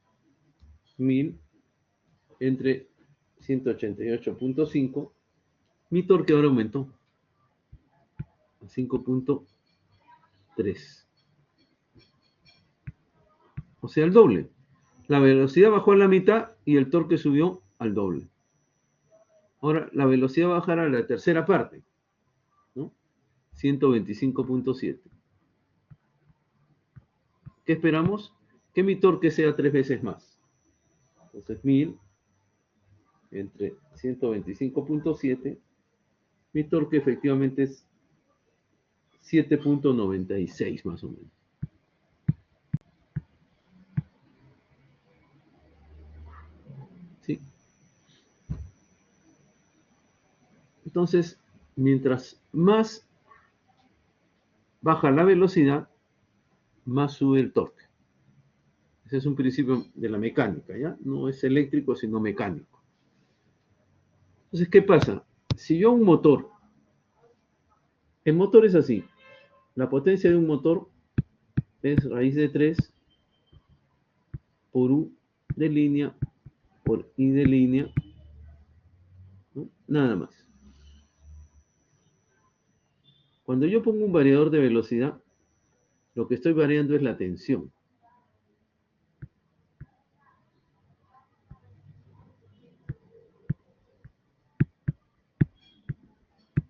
Speaker 1: 1000 entre 188.5. Mi torque ahora aumentó a 5.3. O sea, el doble. La velocidad bajó a la mitad y el torque subió al doble. Ahora la velocidad va a bajar a la tercera parte, ¿no? 125.7. ¿Qué esperamos? Que mi torque sea 3 veces más. Entonces 1000 entre 125.7. Mi torque efectivamente es 7.96 más o menos. ¿Sí? Entonces, mientras más baja la velocidad, más sube el torque. Ese es un principio de la mecánica, ¿ya? No es eléctrico, sino mecánico. Entonces, ¿qué pasa? Si yo un motor, el motor es así, la potencia de un motor es raíz de 3 por U de línea por I de línea, ¿no? Nada más. Cuando yo pongo un variador de velocidad, lo que estoy variando es la tensión.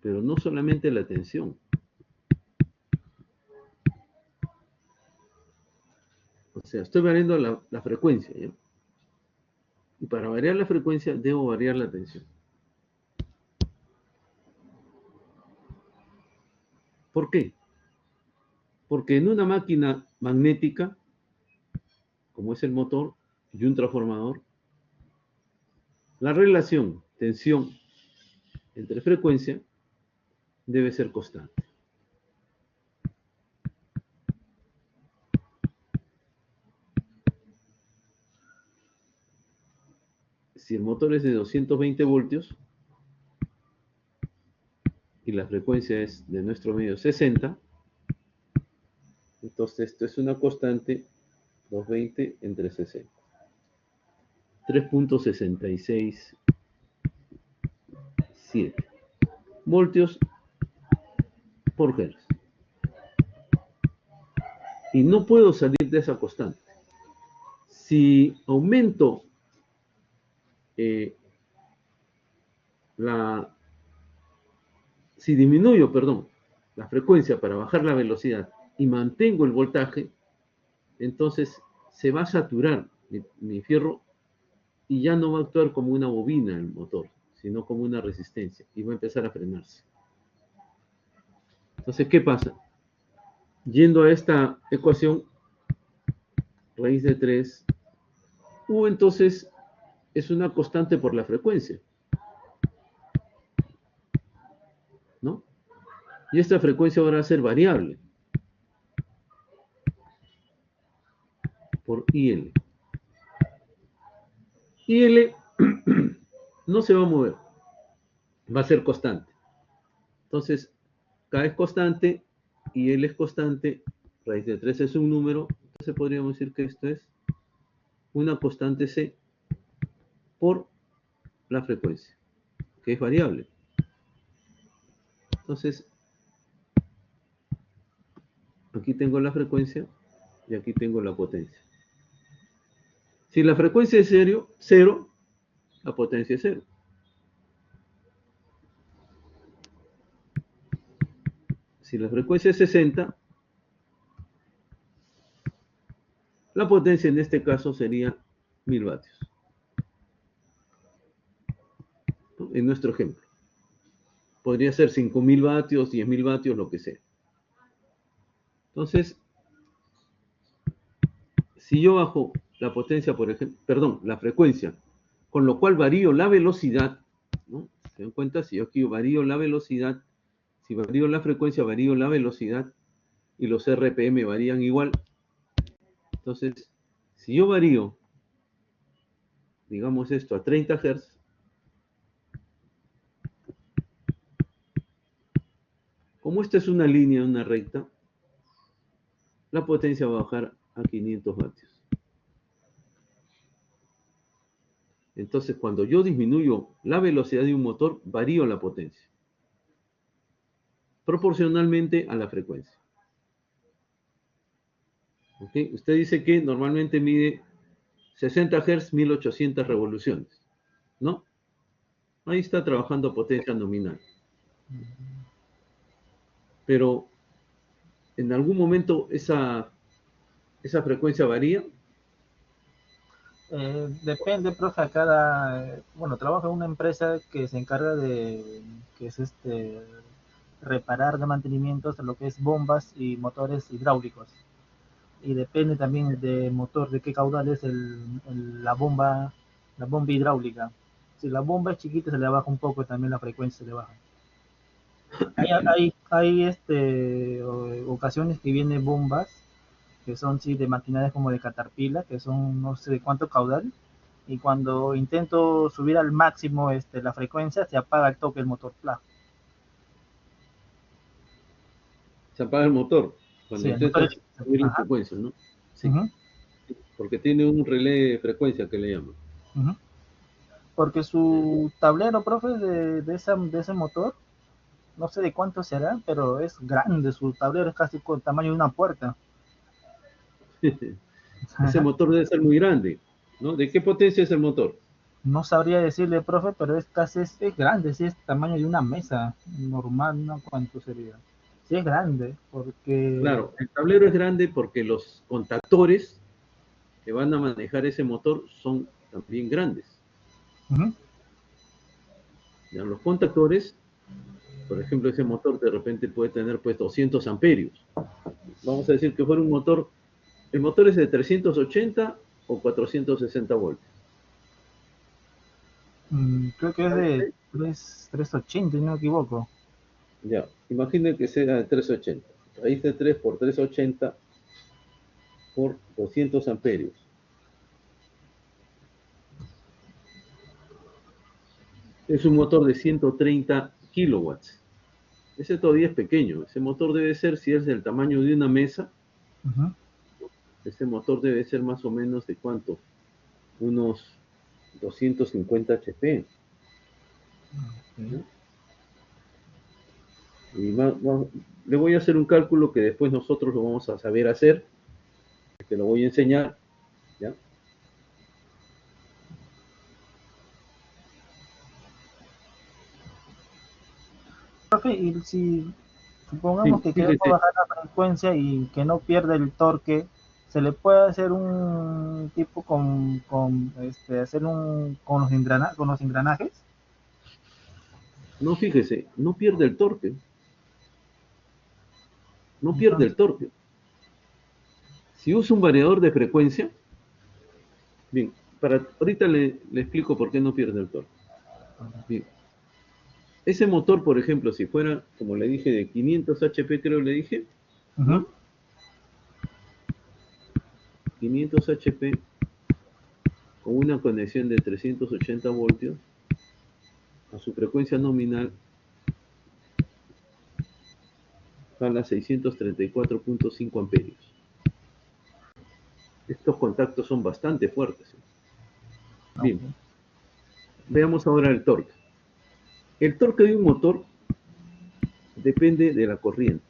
Speaker 1: Pero no solamente la tensión. O sea, estoy variando la frecuencia, ¿ya? Y para variar la frecuencia, debo variar la tensión. ¿Por qué? Porque en una máquina magnética, como es el motor y un transformador, la relación tensión entre frecuencia debe ser constante. Si el motor es de 220 voltios y la frecuencia es de nuestro medio 60, entonces esto es una constante 220 entre 60. 3.667 voltios por hertz. Y no puedo salir de esa constante. Si aumento si disminuyo, perdón, la frecuencia para bajar la velocidad y mantengo el voltaje, entonces se va a saturar mi fierro y ya no va a actuar como una bobina el motor, sino como una resistencia y va a empezar a frenarse. Entonces, ¿qué pasa? Yendo a esta ecuación, raíz de 3, U entonces es una constante por la frecuencia, ¿no? Y esta frecuencia ahora va a ser variable por IL. IL no se va a mover, va a ser constante. Entonces, K es constante y L es constante, raíz de 3 es un número, entonces podríamos decir que esto es una constante C por la frecuencia, que es variable. Entonces, aquí tengo la frecuencia y aquí tengo la potencia. Si la frecuencia es cero, la potencia es cero. Si la frecuencia es 60, la potencia en este caso sería 1000 vatios. ¿No? En nuestro ejemplo. Podría ser 5000 vatios, 10.000 vatios, lo que sea. Entonces, si yo bajo la potencia, por ejemplo, perdón, la frecuencia, con lo cual varío la velocidad, ¿no? ¿Se dan cuenta? Si yo aquí varío la velocidad, si varío la frecuencia, varío la velocidad y los RPM varían igual. Entonces, si yo varío, digamos esto, a 30 Hz, como esta es una línea, una recta, la potencia va a bajar a 500 vatios. Entonces, cuando yo disminuyo la velocidad de un motor, varío la potencia, proporcionalmente a la frecuencia. ¿Okay? Usted dice que normalmente mide 60 Hz, 1800 revoluciones, ¿no? Ahí está trabajando potencia nominal. Pero en algún momento esa frecuencia varía.
Speaker 2: Depende, profe, a cada, bueno, trabajo en una empresa que se encarga de, que es reparar de mantenimientos a lo que es bombas y motores hidráulicos. Y depende también del motor, de qué caudal es la bomba hidráulica. Si la bomba es chiquita se le baja un poco, también la frecuencia se le baja. Hay ocasiones que vienen bombas que son sí, de maquinarias como de Caterpillar, que son no sé de cuánto caudal, y cuando intento subir al máximo la frecuencia, se apaga el toque el motor.
Speaker 1: Se apaga el motor cuando
Speaker 2: Sí, el motor
Speaker 1: intentas
Speaker 2: es...
Speaker 1: subir la
Speaker 2: Ajá,
Speaker 1: frecuencia, ¿no? Sí,
Speaker 2: ujú,
Speaker 1: porque tiene un relé de frecuencia que le llaman.
Speaker 2: ujú. Porque su tablero, profe, de ese motor, no sé de cuánto será, pero es grande, su tablero es casi con el tamaño de una puerta.
Speaker 1: Ese
Speaker 2: Ajá.
Speaker 1: motor debe ser muy grande, ¿no? ¿De qué potencia es el motor?
Speaker 2: No sabría decirle, profe, pero es casi es grande, sí es tamaño de una mesa normal, ¿no? ¿Cuánto sería? Sí es grande, porque...
Speaker 1: Claro, el tablero es grande porque los contactores que van a manejar ese motor son también grandes.
Speaker 2: Ujú.
Speaker 1: ¿Ya? Los contactores, por ejemplo, ese motor de repente puede tener pues 200 amperios. Vamos a decir que fuera un motor, el motor es de 380 o 460 voltios.
Speaker 2: Creo que es de 380, si no me equivoco.
Speaker 1: Ya, imaginen que sea de 380. Raíz de 3 por 380 por 200 amperios. Es un motor de 130 kilowatts. Ese todavía es pequeño. Ese motor debe ser, si es del tamaño de una mesa,
Speaker 2: Ujú.
Speaker 1: ese motor debe ser más o menos de cuánto, unos 250 HP.
Speaker 2: Sí.
Speaker 1: ¿No? Y le voy a hacer un cálculo que después nosotros lo vamos a saber hacer, que lo voy a enseñar, ¿ya?
Speaker 2: Profe, y si supongamos
Speaker 1: Sí,
Speaker 2: que queremos
Speaker 1: fíjese,
Speaker 2: bajar la frecuencia y que no pierda el torque, ¿se le puede hacer un tipo hacer con con los engranajes?
Speaker 1: no fíjese, no pierde el torque, no pierde el
Speaker 2: Entonces,
Speaker 1: torque. Si usa un variador de frecuencia, bien, ahorita le explico por qué no pierde el torque. Bien, ese motor, por ejemplo, si fuera, como le dije, de 500 HP, creo le dije,
Speaker 2: ujú,
Speaker 1: ¿no? 500 HP con una conexión de 380 voltios a su frecuencia nominal jala 634.5 amperios. Estos contactos son bastante fuertes.
Speaker 2: ok,
Speaker 1: Bien, veamos ahora el torque. El torque de un motor depende de la corriente.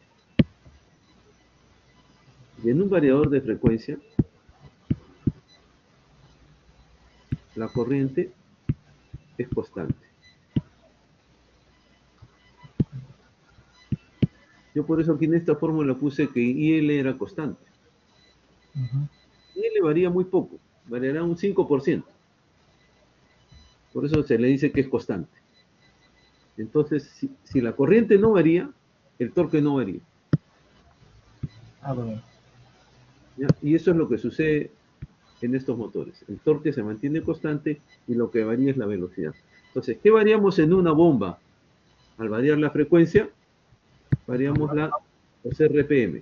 Speaker 1: Y en un variador de frecuencia, la corriente es constante. Yo por eso aquí en esta fórmula puse que IL era constante.
Speaker 2: ujú.
Speaker 1: IL varía muy poco, variará un 5%. Por eso se le dice que es constante. Entonces, si la corriente no varía, el torque no varía.
Speaker 2: Ah, bien.
Speaker 1: ¿Ya? Y eso es lo que sucede en estos motores. El torque se mantiene constante y lo que varía es la velocidad. Entonces, ¿qué variamos en una bomba? Al variar la frecuencia,
Speaker 2: El
Speaker 1: variamos
Speaker 2: caudal,
Speaker 1: los RPM.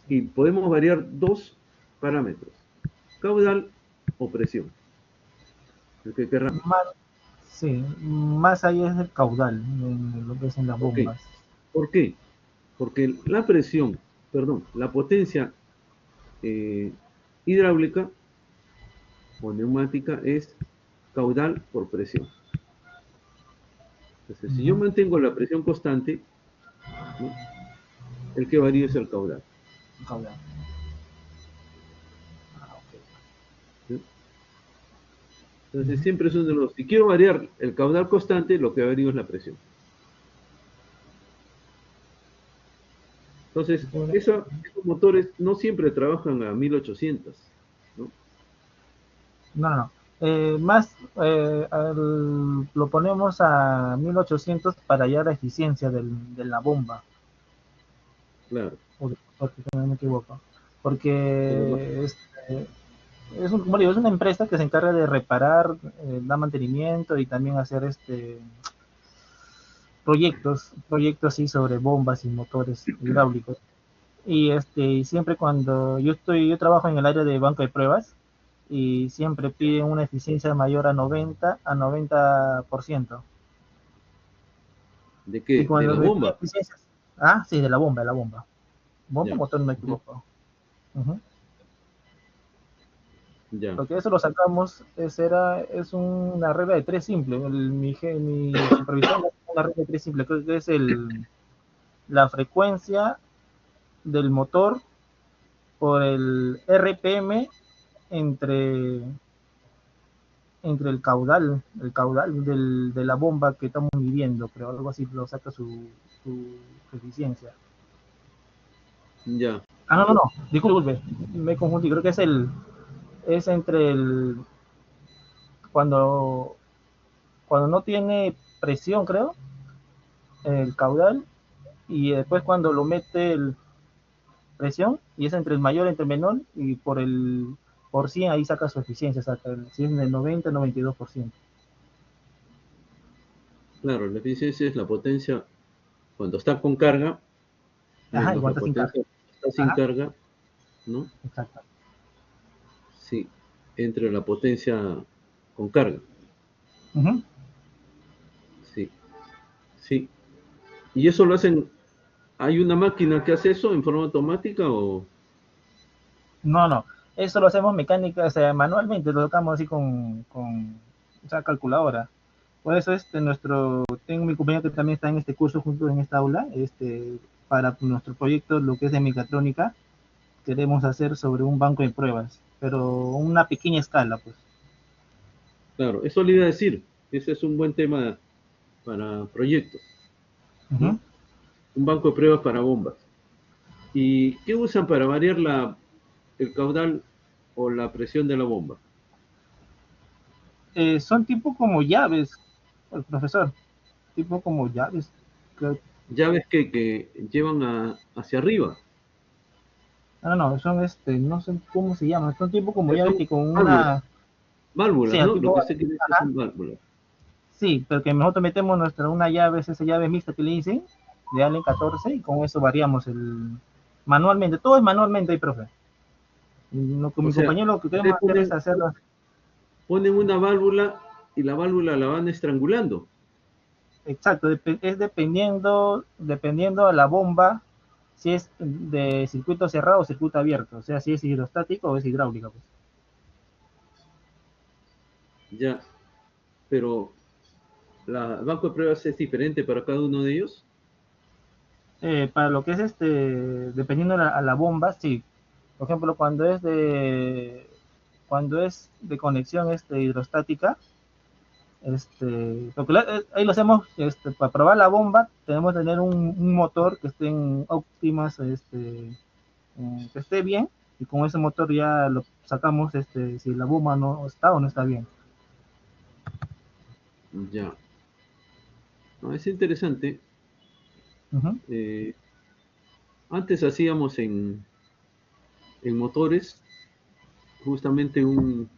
Speaker 1: Y podemos variar dos parámetros, caudal o presión, el que querramos.
Speaker 2: más, sí, más ahí es el caudal, en lo que es en las
Speaker 1: Ok,
Speaker 2: bombas.
Speaker 1: ¿por qué? Porque la presión, perdón, la potencia eh, hidráulica o neumática es caudal por presión. Entonces, si yo
Speaker 2: Ujú.
Speaker 1: mantengo la presión constante, ¿no? El que varía es el caudal.
Speaker 2: Caudal. Ah, ok.
Speaker 1: ¿Sí? Entonces,
Speaker 2: Ujú.
Speaker 1: siempre es uno de los. Si quiero variar el caudal constante, lo que varía es la presión. Entonces, esos motores no siempre trabajan a 1800, ¿no?
Speaker 2: No, no, no. Más lo ponemos a 1800 para hallar la eficiencia de la bomba,
Speaker 1: Claro.
Speaker 2: porque no me equivoco.
Speaker 1: Pero
Speaker 2: Porque como digo, es una empresa que se encarga de reparar, dar mantenimiento y también hacer proyectos así sobre bombas y motores hidráulicos. Y siempre cuando yo trabajo en el área de banco de pruebas y siempre piden una eficiencia mayor a 90%.
Speaker 1: ¿de
Speaker 2: Y
Speaker 1: qué? ¿De
Speaker 2: cuando
Speaker 1: la
Speaker 2: me piden
Speaker 1: bomba?
Speaker 2: eficiencias, sí, de la bomba. Bomba,
Speaker 1: Ya.
Speaker 2: motor, no me
Speaker 1: Ujú.
Speaker 2: equivoco. Ujú.
Speaker 1: Ya.
Speaker 2: Porque eso lo sacamos, es una regla de tres simple. Mi supervisor me hace una regla de tres simple, creo que es la frecuencia del motor por el RPM entre, entre el caudal de la bomba que estamos midiendo, pero algo así lo saca su eficiencia.
Speaker 1: Ya.
Speaker 2: No, disculpe, me confundí, creo que es entre cuando, cuando no tiene presión, creo, el caudal, y después cuando lo mete el presión, y es entre el mayor, entre el menor, y por 100 ahí saca su eficiencia, si es del 90, 92%.
Speaker 1: Claro, la eficiencia es la potencia cuando está con carga
Speaker 2: Ajá,
Speaker 1: menos
Speaker 2: igual
Speaker 1: la
Speaker 2: está sin carga.
Speaker 1: potencia cuando está sin
Speaker 2: Ajá,
Speaker 1: carga, ¿no?
Speaker 2: exacto.
Speaker 1: Sí, entre la potencia con carga.
Speaker 2: Ujú.
Speaker 1: Sí, sí. ¿Y eso lo hacen? ¿Hay una máquina que hace eso en forma automática o?
Speaker 2: No, eso lo hacemos mecánica, o sea, manualmente, lo tocamos así o sea, calculadora. Por eso tengo mi compañero que también está en este curso junto en esta aula, para nuestro proyecto, lo que es de mecatrónica, queremos hacer sobre un banco de pruebas, pero una pequeña escala, pues.
Speaker 1: Claro, eso le iba a decir. Ese es un buen tema para proyectos,
Speaker 2: Ujú.
Speaker 1: ¿no? Un banco de pruebas para bombas. ¿Y qué usan para variar el caudal o la presión de la bomba?
Speaker 2: Son tipo como llaves, el profesor, tipo como llaves. que-
Speaker 1: Llaves que llevan hacia arriba.
Speaker 2: son no sé cómo se llaman, son tipo como llaves
Speaker 1: Son
Speaker 2: que con
Speaker 1: válvulas,
Speaker 2: una, sí,
Speaker 1: válvulas, ¿no? Lo
Speaker 2: tipo,
Speaker 1: que usted quiere decir
Speaker 2: ajá,
Speaker 1: son válvulas.
Speaker 2: sí, pero que nosotros metemos una llave, es esa llave mixta que le dicen, de Allen 14, y con eso variamos manualmente, todo es manualmente ahí, profe. Con
Speaker 1: O
Speaker 2: mi
Speaker 1: sea,
Speaker 2: compañero lo que queremos
Speaker 1: ustedes
Speaker 2: hacer es hacerlo.
Speaker 1: ponen una válvula y la válvula la van estrangulando.
Speaker 2: Exacto, es dependiendo a la bomba, si es de circuito cerrado o circuito abierto, o sea, si es hidrostático o es hidráulica, pues.
Speaker 1: Ya, pero el banco de pruebas es diferente para cada uno de ellos.
Speaker 2: Para lo que es dependiendo a la bomba, sí. Por ejemplo, cuando es de conexión hidrostática, ahí lo hacemos, para probar la bomba, tenemos que tener un motor que esté en óptimas, que esté bien, y con ese motor ya lo sacamos, si la bomba no está o no está bien.
Speaker 1: Ya, no, es interesante.
Speaker 2: Ujú.
Speaker 1: Eh, Antes hacíamos en motores, justamente uno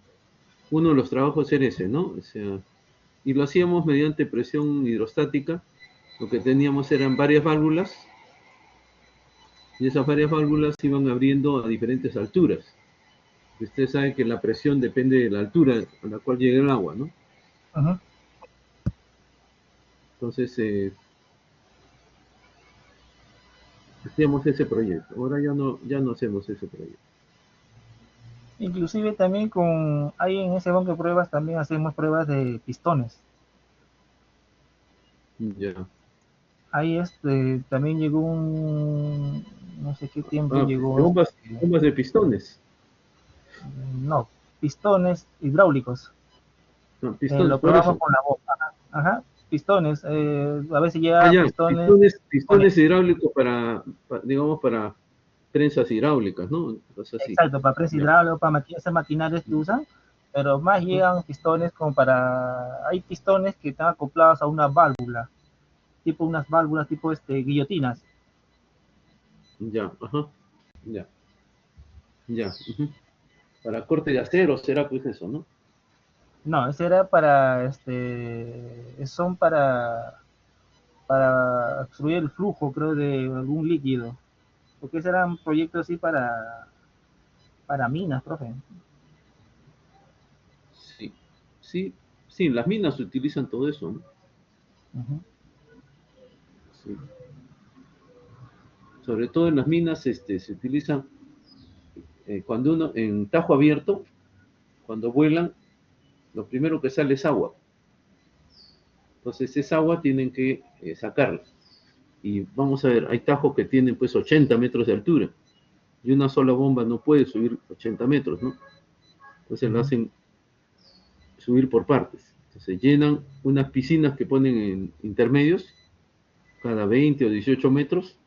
Speaker 1: de los trabajos era ese, ¿no? O sea, y lo hacíamos mediante presión hidrostática. Lo que teníamos eran varias válvulas y esas varias válvulas se iban abriendo a diferentes alturas. Usted sabe que la presión depende de la altura a la cual llega el agua, ¿no?
Speaker 2: Ujú.
Speaker 1: Entonces, hacíamos ese proyecto. Ahora ya no hacemos ese proyecto.
Speaker 2: Inclusive también ahí en ese banco de pruebas también hacemos pruebas de pistones.
Speaker 1: Ya.
Speaker 2: Ahí también llegó no sé qué tiempo
Speaker 1: Ah,
Speaker 2: llegó,
Speaker 1: bombas de pistones.
Speaker 2: no, pistones hidráulicos.
Speaker 1: No, pistones,
Speaker 2: Lo
Speaker 1: por
Speaker 2: probamos
Speaker 1: eso.
Speaker 2: con la bomba. Ajá, pistones. A veces
Speaker 1: Ah,
Speaker 2: llega
Speaker 1: ya,
Speaker 2: pistones
Speaker 1: pistones hidráulicos digamos, para prensas hidráulicas, ¿no? Cosas así.
Speaker 2: exacto, para prensa
Speaker 1: Ya,
Speaker 2: hidráulica, para hacer maquinarias que usan. pero más llegan pistones como para, hay pistones que están acoplados a una válvula, tipo unas válvulas tipo guillotinas.
Speaker 1: Ya, ajá, ya, ya. Ujú. Para corte de acero será pues eso, ¿no?
Speaker 2: No, ese era para, son para obstruir el flujo, creo, de algún líquido. Porque ese era un proyecto así para minas, profe.
Speaker 1: Sí, sí, sí, en las minas utilizan todo eso, ¿no?
Speaker 2: Ujú.
Speaker 1: Sí. Sobre todo en las minas se utiliza cuando uno, en tajo abierto, cuando vuelan, lo primero que sale es agua. Entonces esa agua tienen que sacarla. Y vamos a ver, hay tajos que tienen pues 80 metros de altura y una sola bomba no puede subir 80 metros, ¿no? Entonces lo
Speaker 2: Ujú.
Speaker 1: hacen subir por partes. Entonces llenan unas piscinas que ponen en intermedios, cada 20 o 18 metros,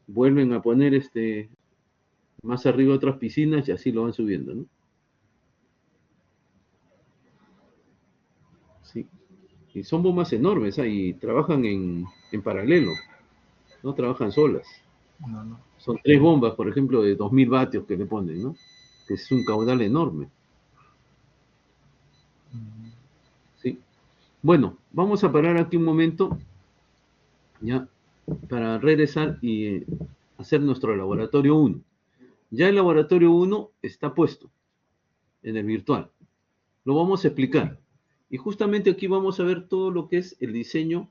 Speaker 1: vuelven a poner más arriba otras piscinas y así lo van subiendo, ¿no? Sí. Y son bombas enormes, y trabajan en paralelo, no trabajan solas.
Speaker 2: No, no.
Speaker 1: Son tres bombas, por ejemplo, de 2000 vatios que le ponen, ¿no? Que es un caudal enorme.
Speaker 2: Mm.
Speaker 1: Sí. Bueno, vamos a parar aquí un momento, ya, para regresar y hacer nuestro laboratorio uno. Ya el laboratorio uno está puesto en el virtual. Lo vamos a explicar. Y justamente aquí vamos a ver todo lo que es el diseño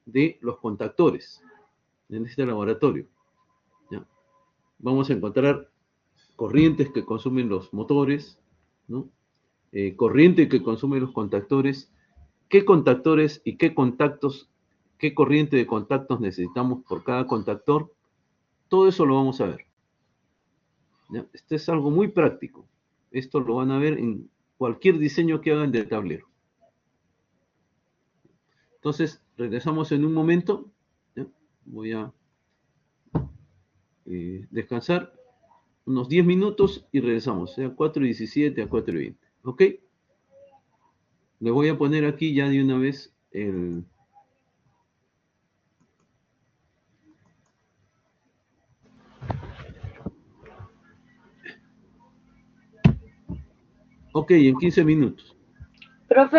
Speaker 1: de los contactores en este laboratorio. ¿Ya? Vamos a encontrar corrientes que consumen los motores, ¿no? Corriente que consumen los contactores, qué contactores y qué contactos, qué corriente de contactos necesitamos por cada contactor, todo eso lo vamos a ver. ¿Ya? Esto es algo muy práctico. Esto lo van a ver en cualquier diseño que hagan del tablero. Entonces, regresamos en un momento. ¿Ya? Voy a descansar unos 10 minutos y regresamos, sea 4:17 a 4:20. ¿Ok? Le voy a poner aquí ya de una vez el... Ok, en 15 minutos.
Speaker 3: Profe,